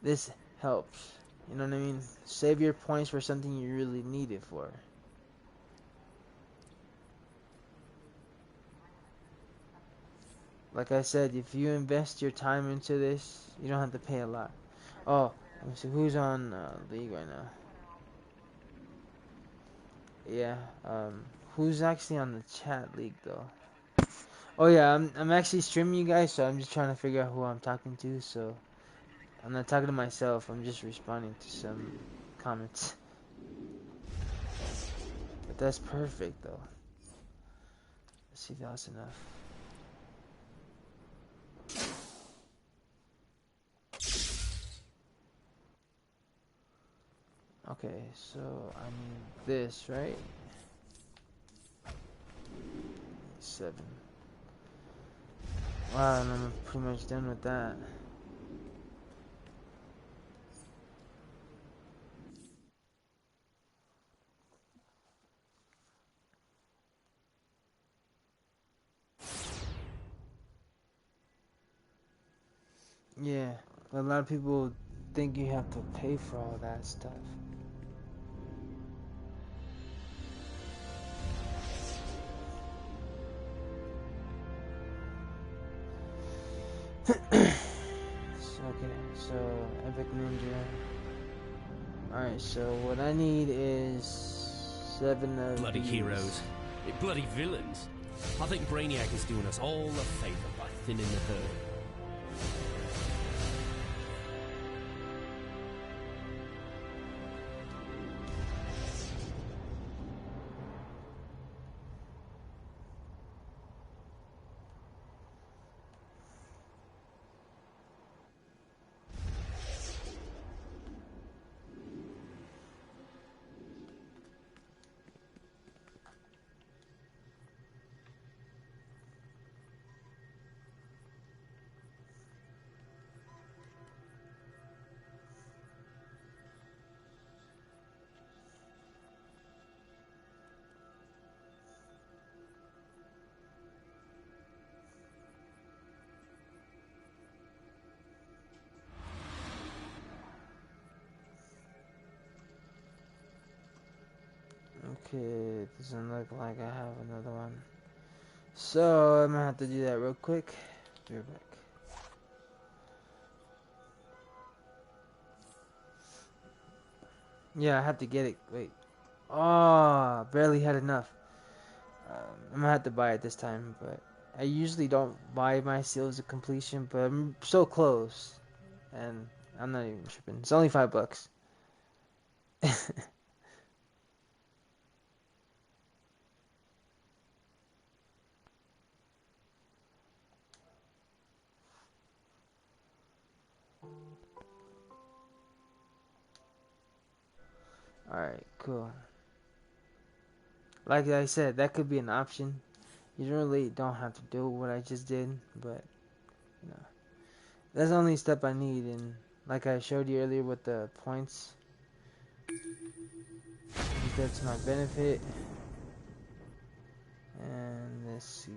this helps. You know what I mean? Save your points for something you really need it for. Like I said, if you invest your time into this, you don't have to pay a lot. Oh, let me see who's on League right now. Yeah, who's actually on the chat league though? Oh yeah, I'm actually streaming you guys, so I'm just trying to figure out who I'm talking to. So I'm not talking to myself. I'm just responding to some comments. But that's perfect though. Let's see if that's enough. Okay, so I need this, right? 7. Wow, and I'm pretty much done with that. Yeah, but a lot of people think you have to pay for all that stuff. Okay, so Epic Ninja. Alright, so what I need is 7 of Bloody these. heroes. Bloody villains. I think Brainiac is doing us all a favor by thinning the herd. Okay, it doesn't look like I have another one. So I'm gonna have to do that real quick. Be right back. Yeah, I have to get it. Wait. Oh, barely had enough. I'm gonna have to buy it this time, but I usually don't buy my seals of completion, but I'm so close, and I'm not even tripping. It's only $5. Alright, cool. Like I said, that could be an option. You really don't have to do what I just did, but you know, that's the only step I need. And like I showed you earlier with the points, use that to my benefit. And let's see.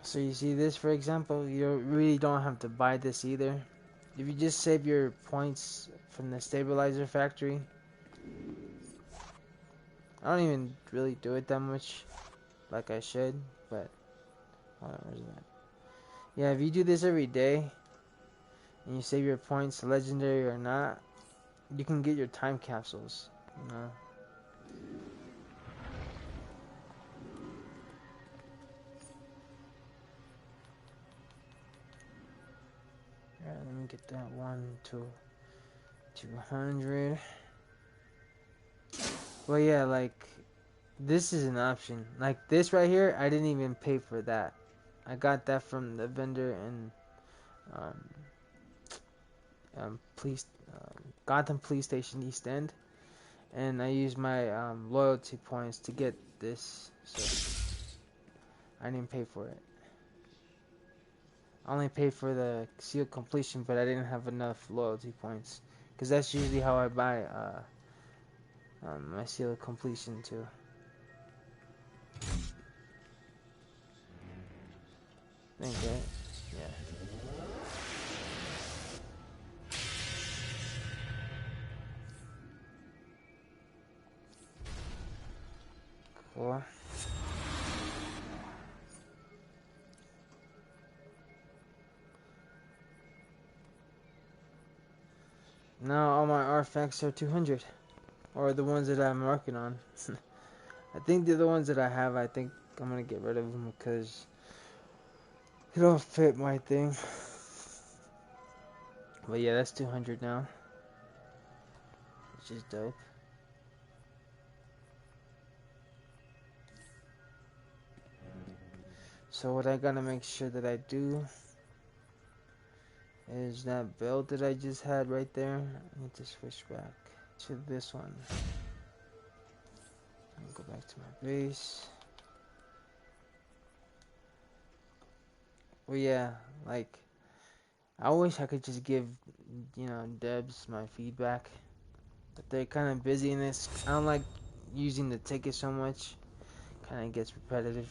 So you see this, for example, you really don't have to buy this either. If you just save your points from the stabilizer factory, I don't even really do it that much like I should, but hold on, where's that? Yeah, if you do this every day and you save your points, legendary or not, you can get your time capsules, you know. Alright, let me get that 200. Well, yeah, like, this is an option. Like, this right here, I didn't even pay for that. I got that from the vendor in police, Gotham Police Station East End. And I used my loyalty points to get this, so I didn't pay for it. I only paid for the seal completion, but I didn't have enough loyalty points. Because that's usually how I buy my seal completion too. Think that, yeah. Cool. Now all my artifacts are 200. Or the ones that I'm working on. I think they're the ones that I have. I think I'm gonna get rid of them because they don't fit my thing. But yeah, that's 200 now. Which is dope. So what I gotta make sure that I do is that build that I just had right there. I need to switch back to this one. I'll go back to my base. Well, yeah, like, I wish I could just give, you know, devs my feedback. But they're kind of busy in this. I don't like using the ticket so much. Kind of gets repetitive.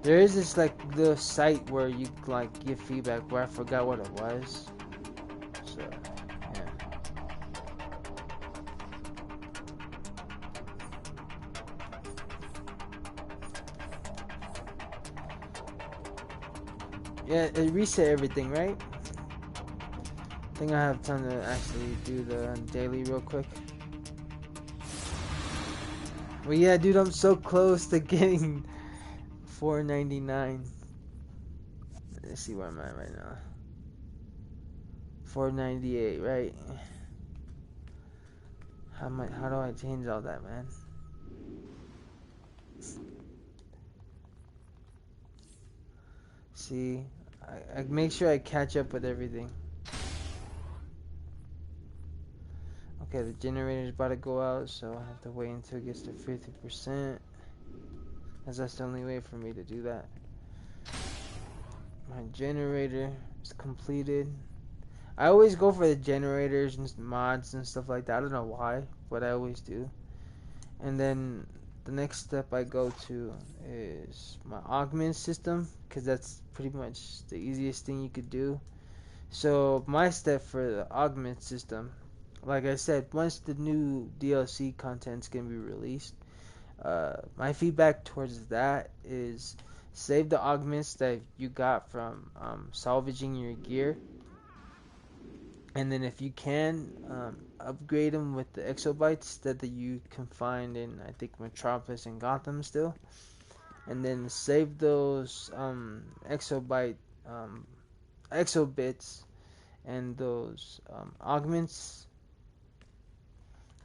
There is this, like, little site where you, like, give feedback where I forgot what it was. So, yeah. Yeah, it reset everything, right? I think I have time to actually do the daily real quick. Well, yeah, dude, I'm so close to getting $4.99. Let's see where I'm at right now. $4.98, right? How do I change all that, man? See, I make sure I catch up with everything. Okay, the generator's about to go out, so I have to wait until it gets to 50%. As that's the only way for me to do that. My generator is completed. I always go for the generators and mods and stuff like that. I don't know why, but I always do. And then the next step I go to is my augment system, because that's pretty much the easiest thing you could do. So my step for the augment system like I said, once the new DLC content's gonna be released, my feedback towards that is save the augments that you got from salvaging your gear, and then if you can, upgrade them with the exobytes that you can find in, I think, Metropolis and Gotham still, and then save those exobyte um, exobits and those augments,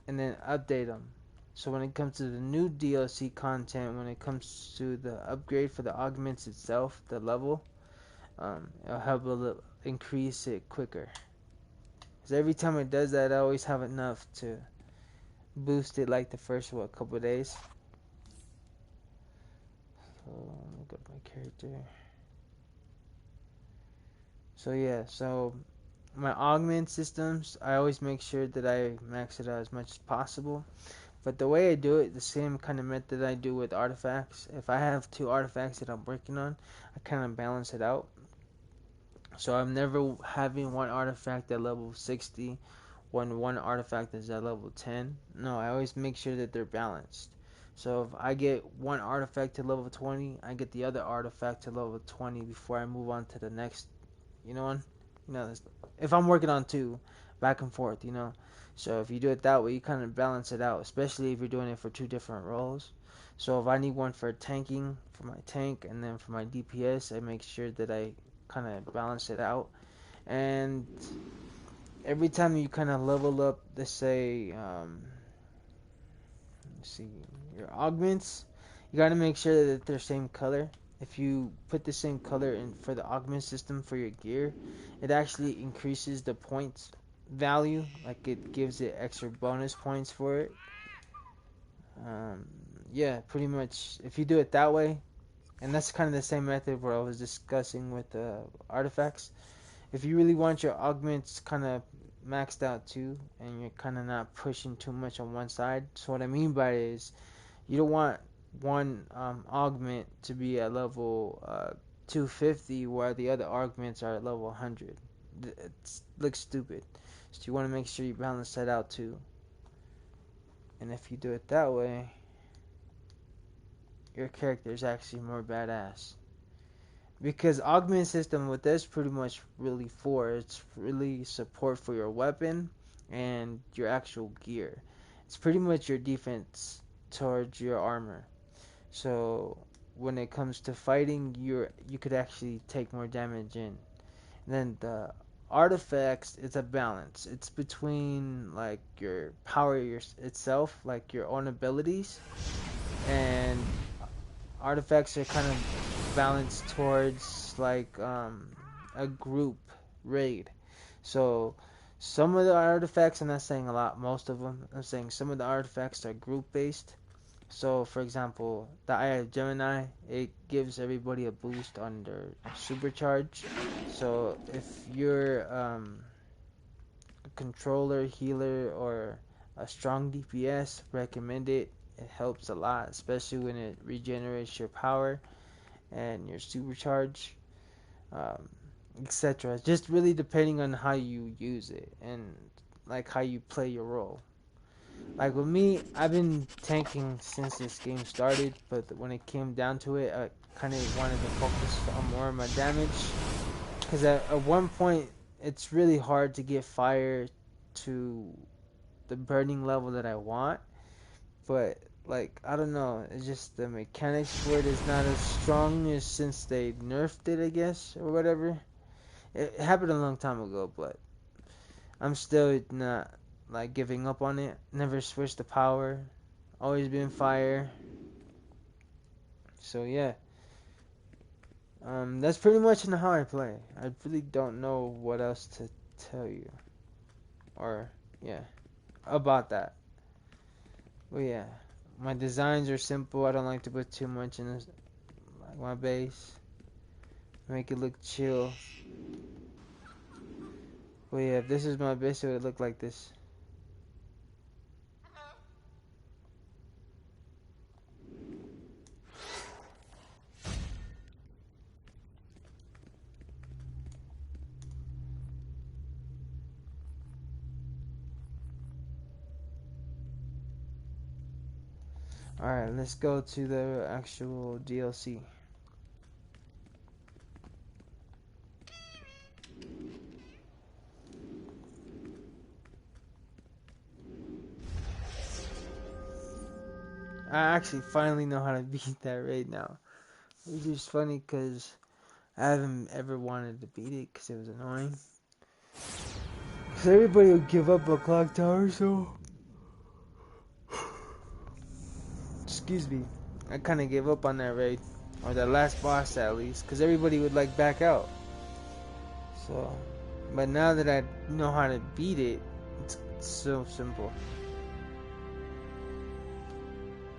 and then update them. So when it comes to the new DLC content, when it comes to the upgrade for the augments itself, the level, it'll help increase it quicker. Because every time it does that, I always have enough to boost it like the first, couple of days. So let me go to my character. So yeah, so my augment systems, I always make sure that I max it out as much as possible. But the way I do it, the same kind of method I do with artifacts. If I have two artifacts that I'm working on, I kind of balance it out. So I'm never having one artifact at level 60, one artifact is at level 10. No, I always make sure that they're balanced. So if I get one artifact to level 20, I get the other artifact to level 20 before I move on to the next, one. If I'm working on two, back and forth, So if you do it that way, you kind of balance it out, especially if you're doing it for two different roles. So if I need one for tanking, for my tank, and then for my DPS, I make sure that I kind of balance it out. And every time you kind of level up, let's say, let's see, your augments, you got to make sure that they're same color. If you put the same color in for the augment system for your gear, it actually increases the points value, like it gives it extra bonus points for it. Yeah, pretty much. If you do it that way, and that's kind of the same method where I was discussing with artifacts. If you really want your augments kind of maxed out too, and you're kind of not pushing too much on one side. So what I mean by it is, you don't want one augment to be at level 250 while the other augments are at level 100. It looks stupid. So you want to make sure you balance that out too. And if you do it that way, your character is actually more badass. Because augment system, what that's pretty much really for, it's really support for your weapon and your actual gear. It's pretty much your defense towards your armor. So when it comes to fighting, you could actually take more damage in. And then the artifacts, it's a balance. It's between like your power itself, like your own abilities, and artifacts are kind of balanced towards like a group raid. So some of the artifacts, I'm not saying a lot, most of them, I'm saying some of the artifacts are group based. So for example, the Eye of Gemini, it gives everybody a boost on their supercharge. So if you're a controller, healer, or a strong DPS, recommend it. It helps a lot, especially when it regenerates your power and your supercharge, um, etc. Just really depending on how you use it and like how you play your role. Like with me, I've been tanking since this game started, but when it came down to it, I kind of wanted to focus on more of my damage. Because at one point, it's really hard to get fire to the burning level that I want. But, like, I don't know. It's just the mechanics for it is not as strong as since they nerfed it, I guess, or whatever. It happened a long time ago, but I'm still not like giving up on it. Never switched the power. Always been fire. So yeah. That's pretty much how I play. I really don't know what else to tell you. Or yeah. About that. But yeah. My designs are simple. I don't like to put too much in this, like my base. Make it look chill. But yeah, if this is my base, it would look like this. Alright, let's go to the actual DLC. I actually finally know how to beat that raid now. Which is funny because I haven't ever wanted to beat it because it was annoying. Because everybody would give up a clock tower, so... Excuse me. I kind of gave up on that raid. Or that last boss at least. Because everybody would like back out. So... But now that I know how to beat it, it's so simple.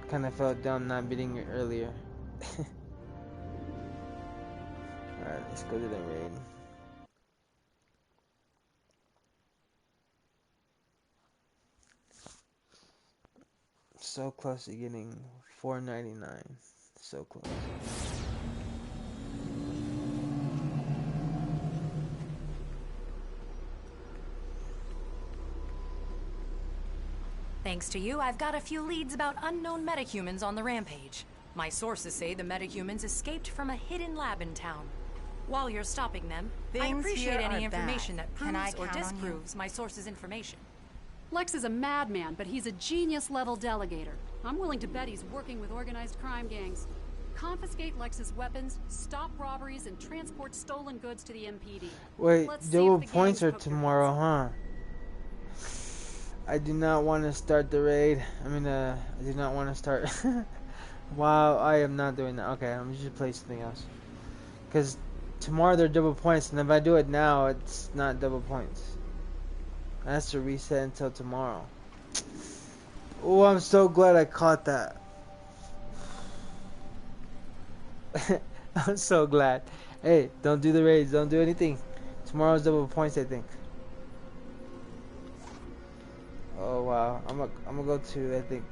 Kind of felt dumb not beating it earlier. Alright, let's go to the raid. So close to getting $4.99. So close. Thanks to you, I've got a few leads about unknown metahumans on the rampage. My sources say the metahumans escaped from a hidden lab in town. While you're stopping them, I appreciate any information that proves or disproves my source's information. Lex is a madman, but he's a genius-level delegator. I'm willing to bet he's working with organized crime gangs. Confiscate Lex's weapons, stop robberies, and transport stolen goods to the MPD. Wait, double points are tomorrow, huh? I do not want to start the raid. I do not want to start. Wow, I am not doing that. Okay, I'm just play something else. Because tomorrow they're double points, and if I do it now, it's not double points. I have to reset until tomorrow. Oh, I'm so glad I caught that. I'm so glad. Hey, don't do the raids. Don't do anything. Tomorrow's double points, I think. Oh wow, I'm gonna go to, I think,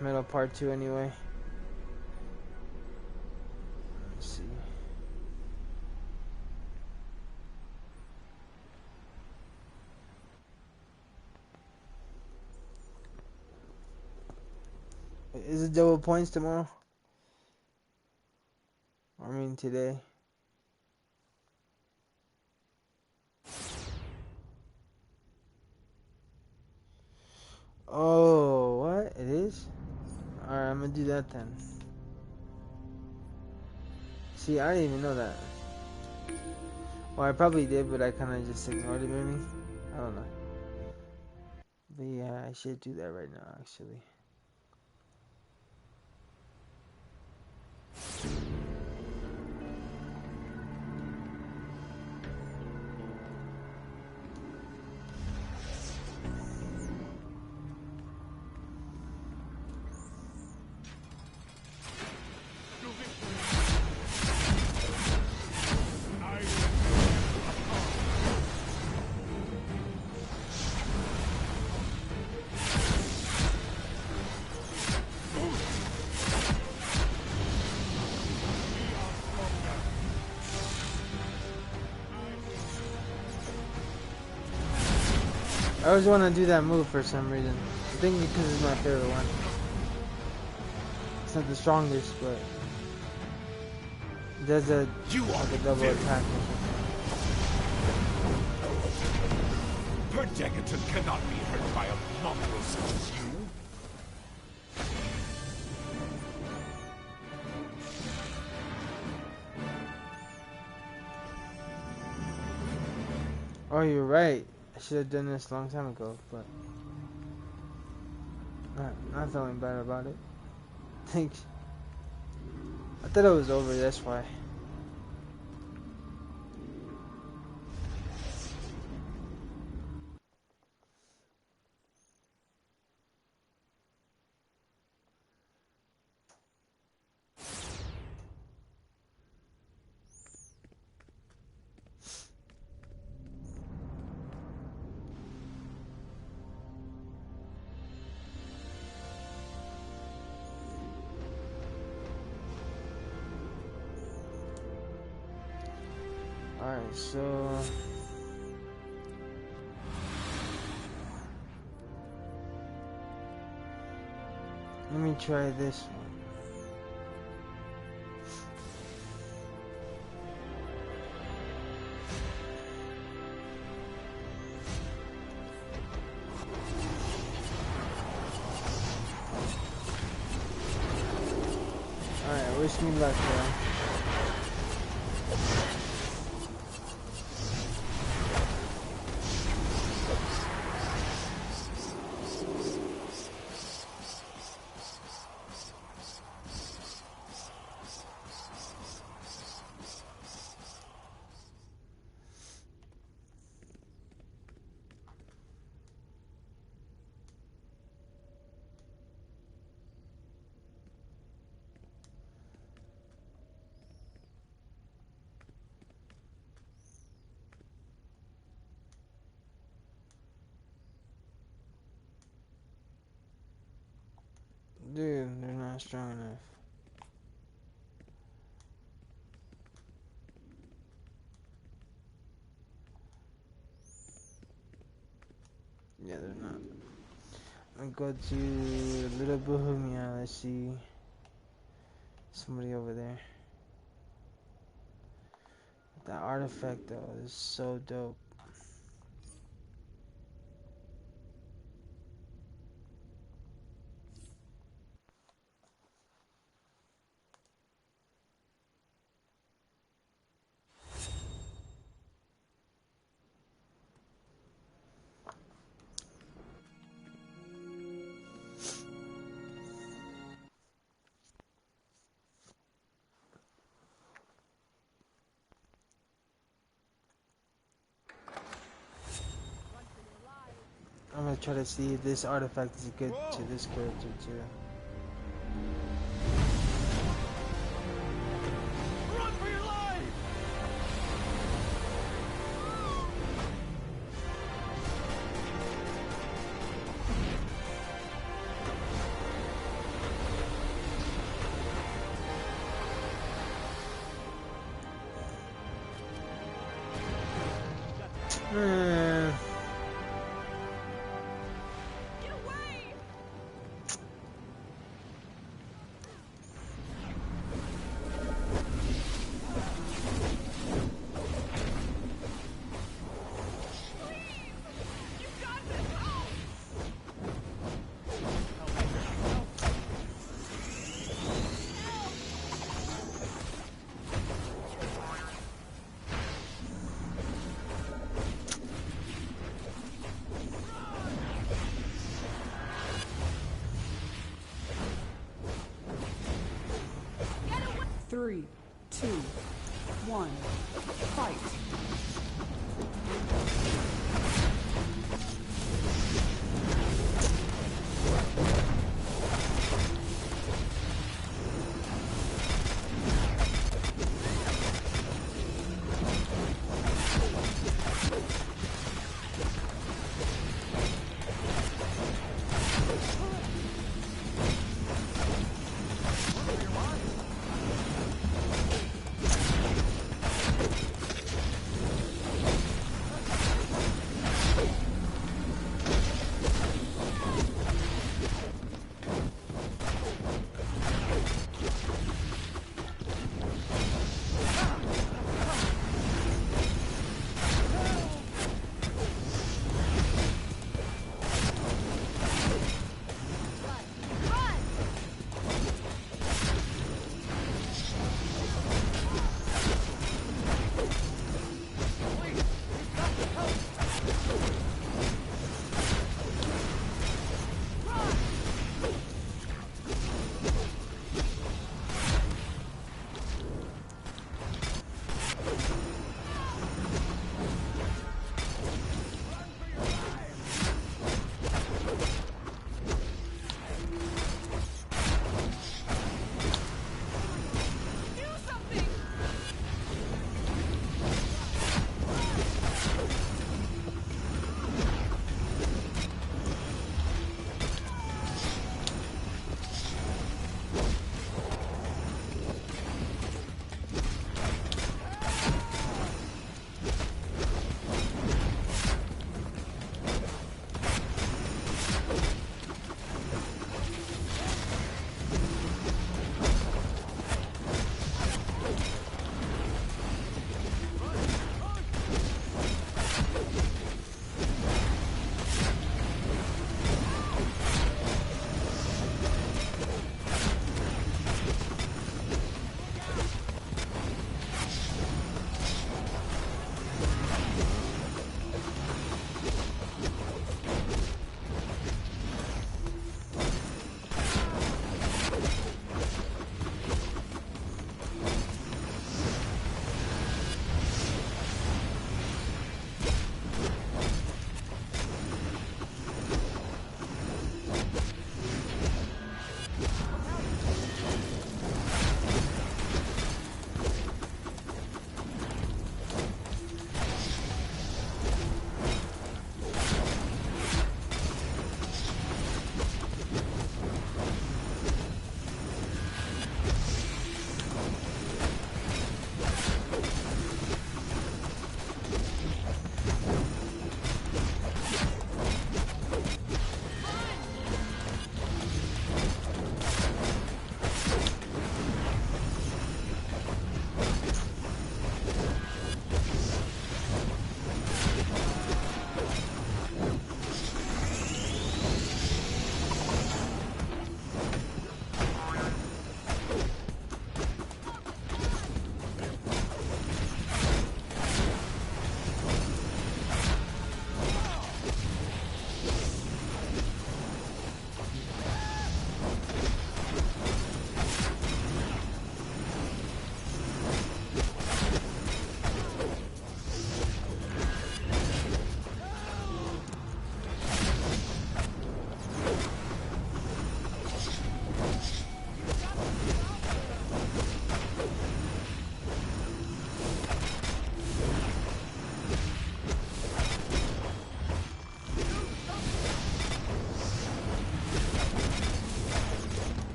middle part 2 anyway. Let's see. Is it double points tomorrow? I mean today. Oh, what? It is? Alright, I'm gonna do that then. See, I didn't even know that. Well, I probably did, but I kinda just ignored it maybe. I don't know. But yeah, I should do that right now, actually. I always want to do that move for some reason. I think because it's my favorite one. It's not the strongest, but it does like a double attack. Her Degaton cannot be hurt by a mongrel such as you. Oh, you're right. I should have done this a long time ago, but not feeling bad about it. Thanks. I thought it was over, that's why. Alright, so Let me try this one. Alright, wish me luck, bro. Dude, they're not strong enough. Yeah, they're not. I go to Little Bohemia. Let's see. Somebody over there. That artifact though is so dope. I'm gonna try to see if this artifact is good to this character too. Run for your life! Three, two, one, fight.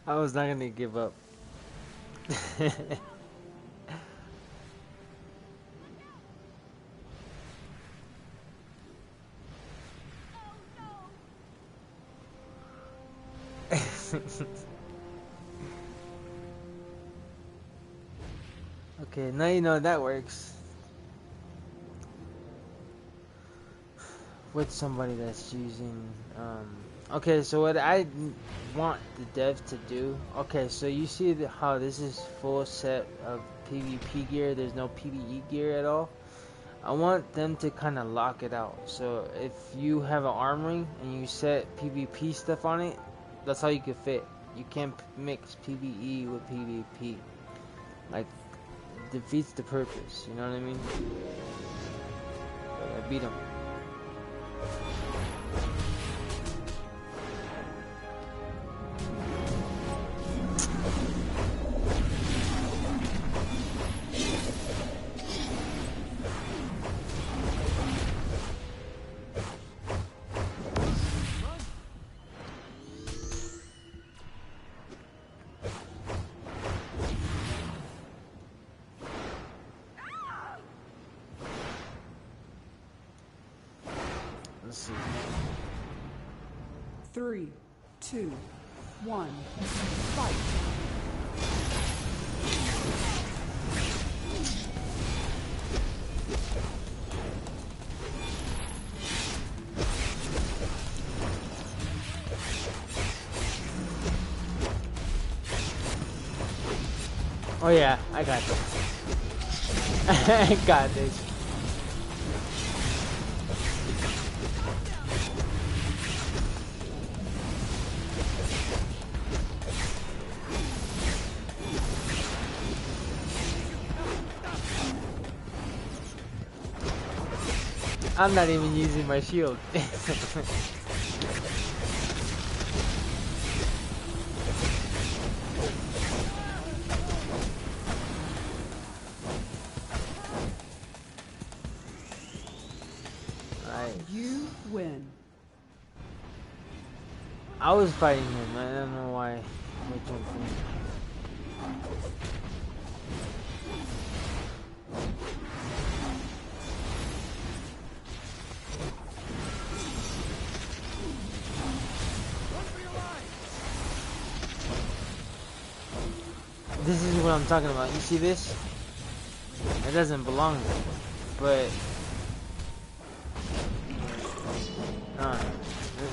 I was not gonna give up. Okay, now you know that works. With somebody that's using, okay, so what I want the dev to do, okay, so you see how this is full set of PvP gear, there's no PvE gear at all? I want them to kind of lock it out. So if you have an armory and you set PvP stuff on it, that's how you can fit. You can't mix PvE with PvP. Like, defeats the purpose, you know what I mean? But I beat him. Let's see. 3, 2, 1, fight. Oh yeah, I got this. I got this. I'm not even using my shield. You win. I was fighting him. I don't know why. This is what I'm talking about. You see this? It doesn't belong there. But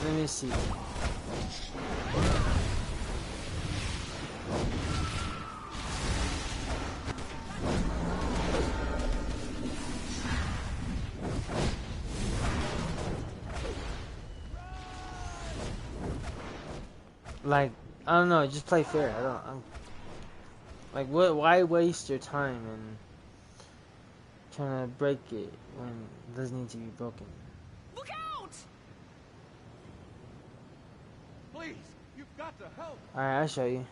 let me see. Like, I don't know, just play fair. I'm like, why waste your time and trying to break it when it doesn't need to be broken? Look out! Please, you've got to help. Alright, I'll show you.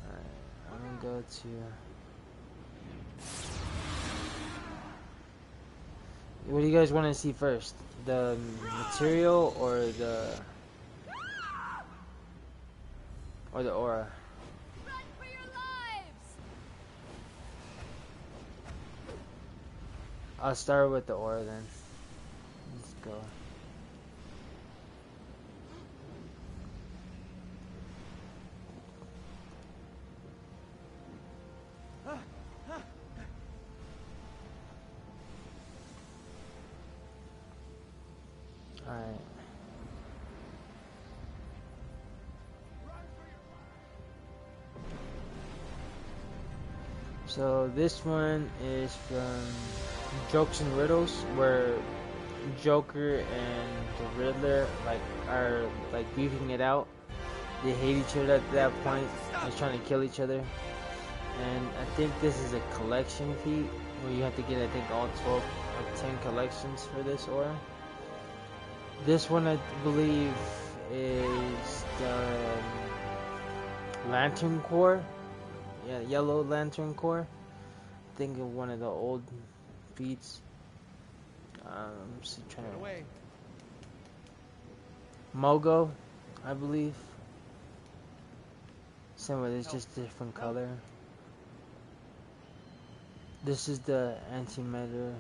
Alright, I'm gonna go to... What do you guys want to see first? The material or the aura? Run for your lives! I'll start with the aura then. Let's go. Alright. So this one is from Jokes and Riddles, where Joker and the Riddler are beefing it out. They hate each other at that point. They're trying to kill each other. And I think this is a collection feat where you have to get, I think, all 12 or 10 collections for this aura. This one, I believe, is the Lantern Core. Yeah, Yellow Lantern Core. I think of one of the old feats. I'm just trying to... Mogo, I believe. Same way, it's just different color. This is the antimatter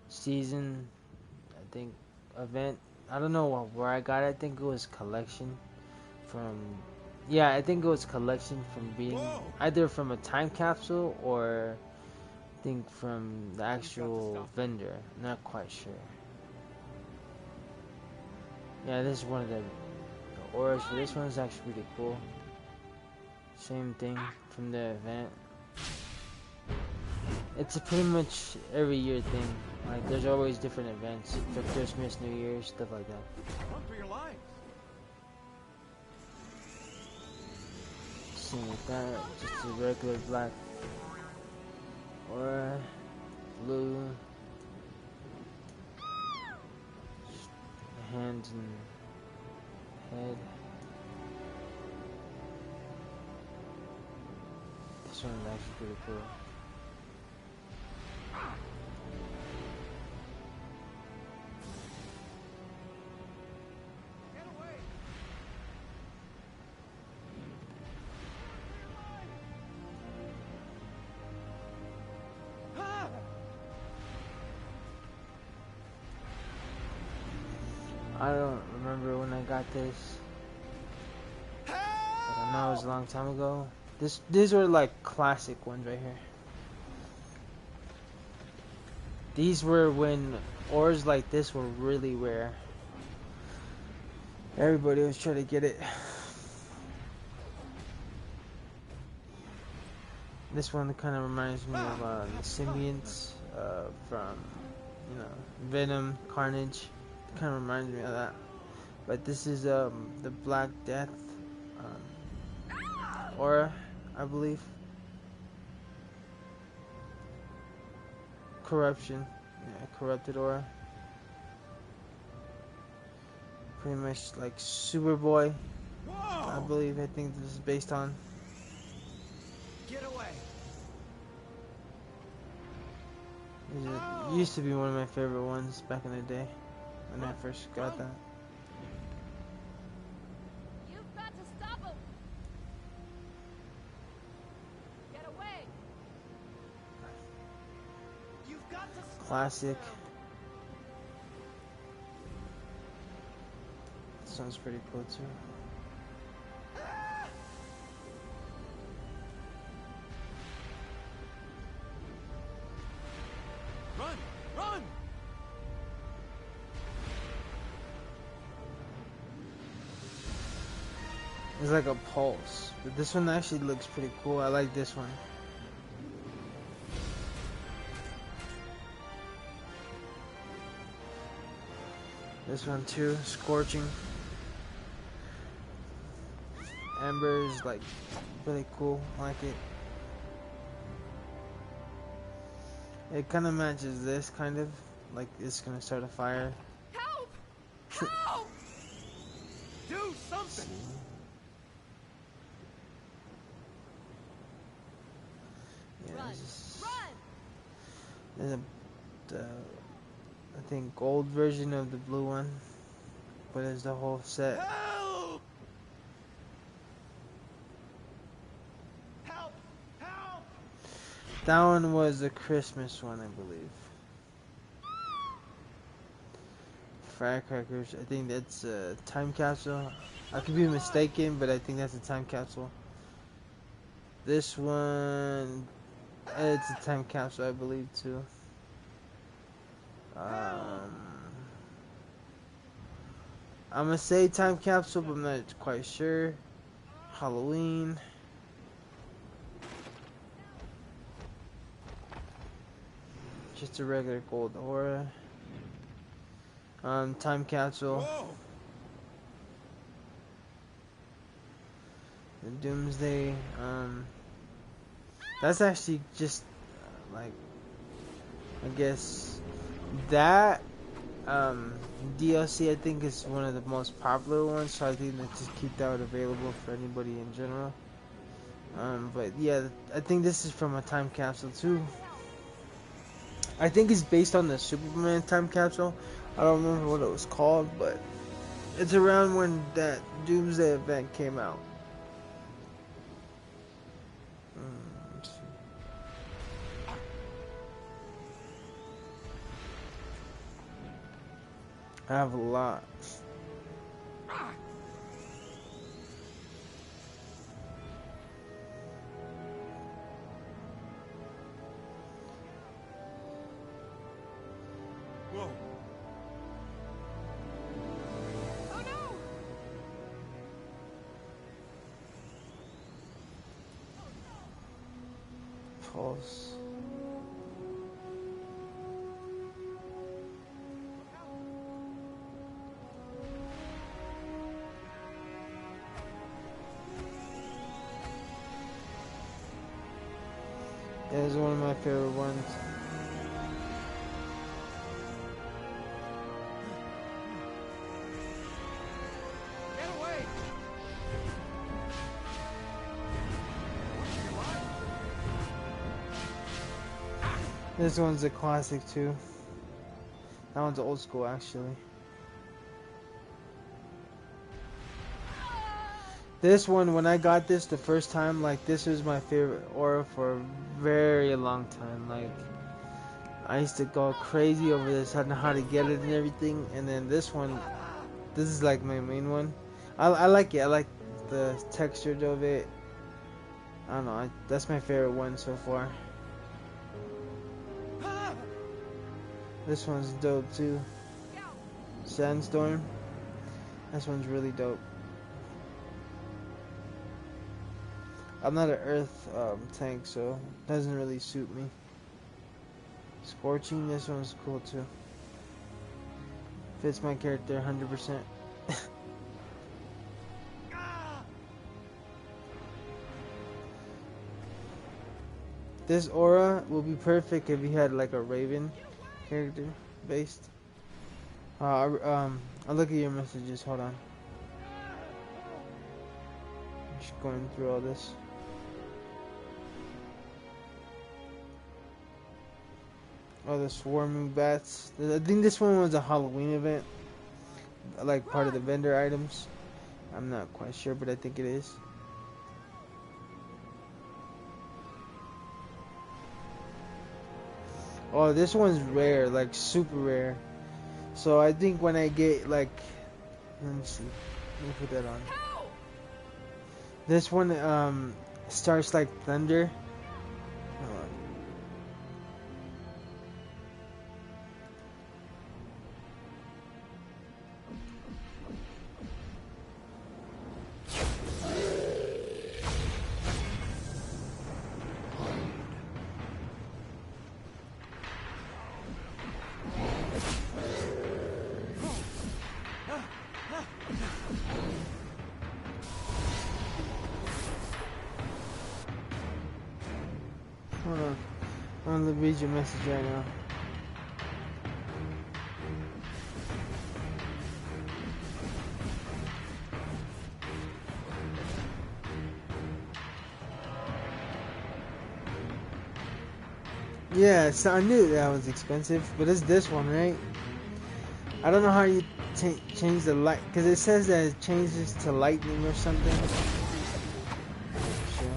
season, I think, event. I don't know where I got it. I think it was collection from. Yeah, I think it was collection from being either from a time capsule or I think from the actual vendor. Not quite sure. Yeah, this is one of the auras for this one is actually pretty cool. Same thing from the event. It's a pretty much every year thing. Like there's always different events for Christmas, New Year's, stuff like that. Run for your lives. Same with that, just a regular black or blue. Just hands and head. This one's actually pretty cool. I don't remember when I got this. But I know it was a long time ago. These were like classic ones right here. These were when ores like this were really rare. Everybody was trying to get it. This one kind of reminds me of the symbionts from, you know, Venom, Carnage. Kind of reminds me of that. But this is the Black Death aura, I believe. Corruption, yeah, corrupted aura. Pretty much like Superboy, I believe. I think this is based on. Get away. It used to be one of my favorite ones back in the day when I first got that. You've got to stop him. Get away. You've got to stop Classic. Sounds pretty cool too. Run! Run! It's like a pulse, but this one actually looks pretty cool. I like this one. This one too, scorching. Ember is like really cool. I like it. It kind of matches this, kind of like it's gonna start a fire. Help! Help! Do something! Yeah, Run! there's Run! I think gold version of the blue one, but it's the whole set. Help! Help! Help! That one was a Christmas one, I believe. Firecrackers, I think that's a time capsule. I could be mistaken, but I think that's a time capsule. This one, it's a time capsule, I believe, too. I'm gonna say time capsule, but I'm not quite sure. Halloween. Just a regular gold aura. Time capsule. Whoa. The Doomsday. That's actually just like, I guess that DLC I think is one of the most popular ones, so I think they just keep that available for anybody in general. But yeah, I think this is from a time capsule too. I think it's based on the Superman time capsule, I don't remember what it was called, but it's around when that Doomsday event came out. Let's see. I have a lot. Whoa. Oh no! Pulse. It is one of my favorite ones. Get away! This one's a classic too. That one's old school actually. This one, when I got this the first time, like this was my favorite aura for a very long time. Like I used to go crazy over this, I don't know how to get it and everything. And then this one, this is like my main one. I like it. I like the texture of it. I don't know. That's my favorite one so far. This one's dope too. Sandstorm. This one's really dope. I'm not an earth tank, so it doesn't really suit me. Scorching, this one's cool too. Fits my character 100%. This aura will be perfect if you had like a Raven character based. I'll look at your messages, hold on. Just going through all this. Oh, the swarming bats. I think this one was a Halloween event. Like part of the vendor items. I'm not quite sure, but I think it is. Oh, this one's rare, like super rare. So I think when I get like, let me see. Let me put that on. This one starts like thunder. Hold on. Hold on. I'm gonna read your message right now. Yeah, so I knew that was expensive, but it's this one, right? I don't know how you change the light, because it says that it changes to lightning or something. Sure.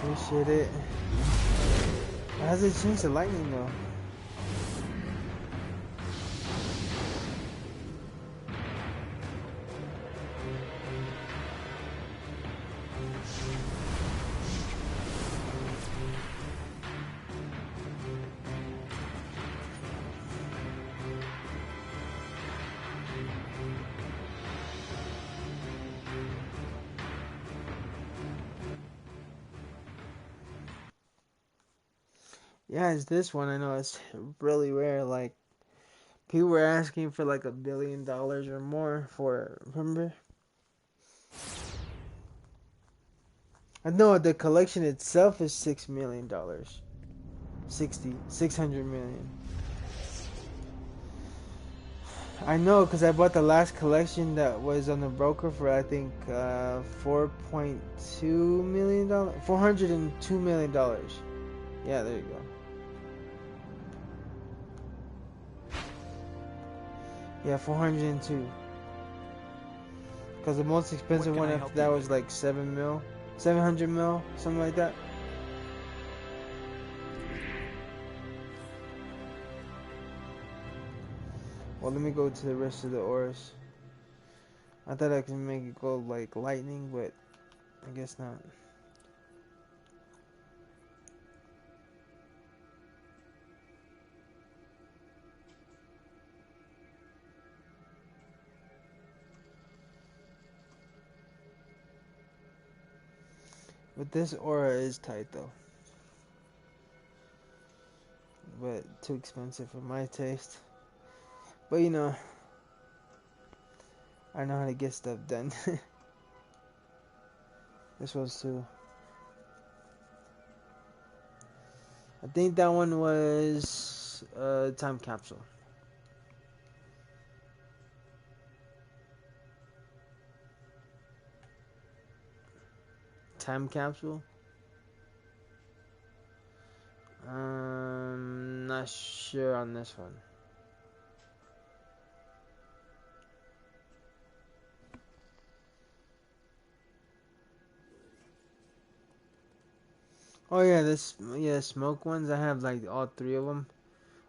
Appreciate it. Why does it change to lightning though? Yeah, it's this one. I know it's really rare. Like, people were asking for like $1 billion or more for it, remember? I know the collection itself is $6 million. 600 million. I know because I bought the last collection that was on the broker for I think $4.2 million, $402 million. Yeah, there you go. Yeah, 402. Because the most expensive one after that was like 700 mil, something like that. Well, let me go to the rest of the auras. I thought I could make it go like lightning, but I guess not. But this aura is tight though. But too expensive for my taste. But you know, I know how to get stuff done. This one's too. I think that one was time capsule. Time capsule. Not sure on this one. Oh yeah, smoke ones. I have like all three of them,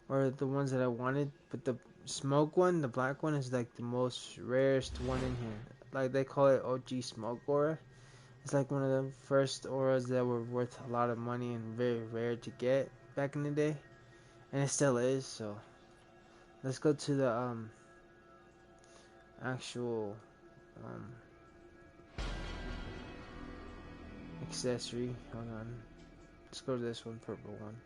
or the ones that I wanted. But the smoke one, the black one, is like the most rarest one in here. Like they call it OG smoke aura. It's like one of the first auras that were worth a lot of money and very rare to get back in the day, and it still is. So let's go to the actual accessory. Hold on. Let's go to this one, purple one.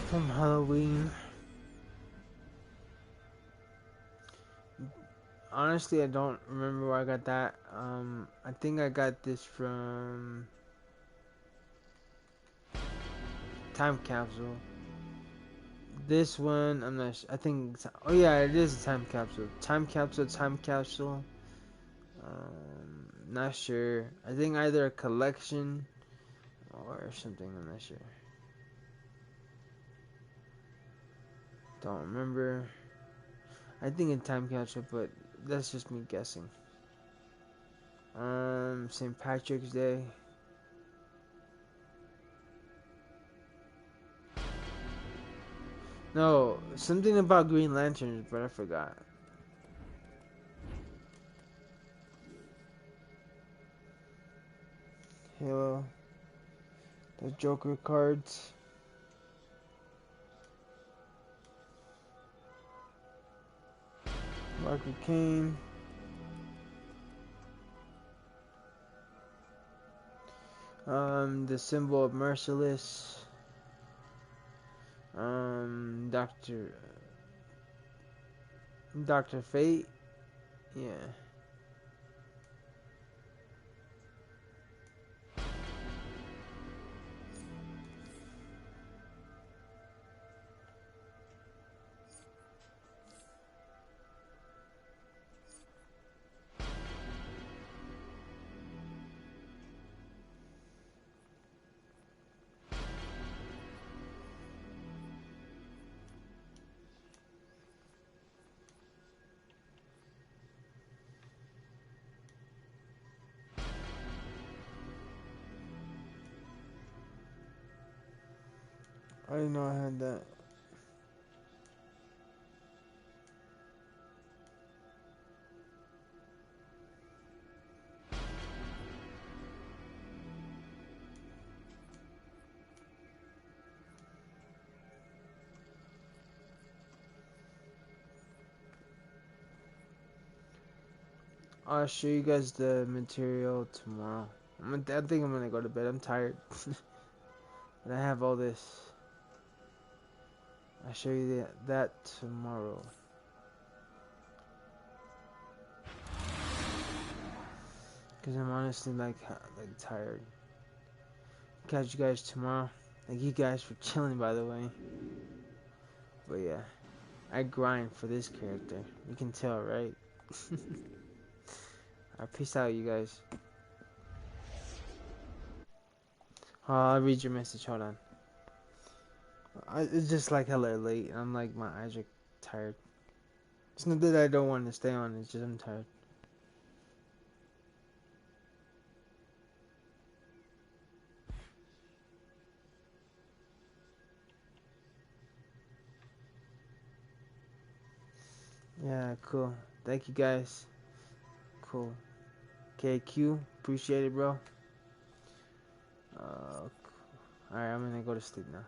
From Halloween. Honestly, I don't remember where I got that. I think I got this from Time Capsule. This one, I'm not sure. I think, oh yeah, it is a Time Capsule. Time Capsule, Time Capsule. Not sure. I think either a collection or something, I'm not sure. Don't remember. I think a Time Capsule, but that's just me guessing. St. Patrick's Day. No, something about Green Lanterns, but I forgot. Halo. The Joker cards. Michael Caine. The symbol of Merciless. Dr. Fate. Yeah. I didn't know I had that. I'll show you guys the material tomorrow. I think I'm gonna go to bed. I'm tired. And I have all this. I'll show you that tomorrow. Cause I'm honestly like tired. Catch you guys tomorrow. Thank you guys for chilling, by the way. But yeah, I grind for this character. You can tell, right? Alright, peace out, you guys. I'll read your message. Hold on. It's just like hella late. I'm like, my eyes are tired. It's not that I don't want to stay on. It's just I'm tired. Yeah, cool. Thank you guys. Cool. KQ, appreciate it, bro. Alright, I'm gonna go to sleep now.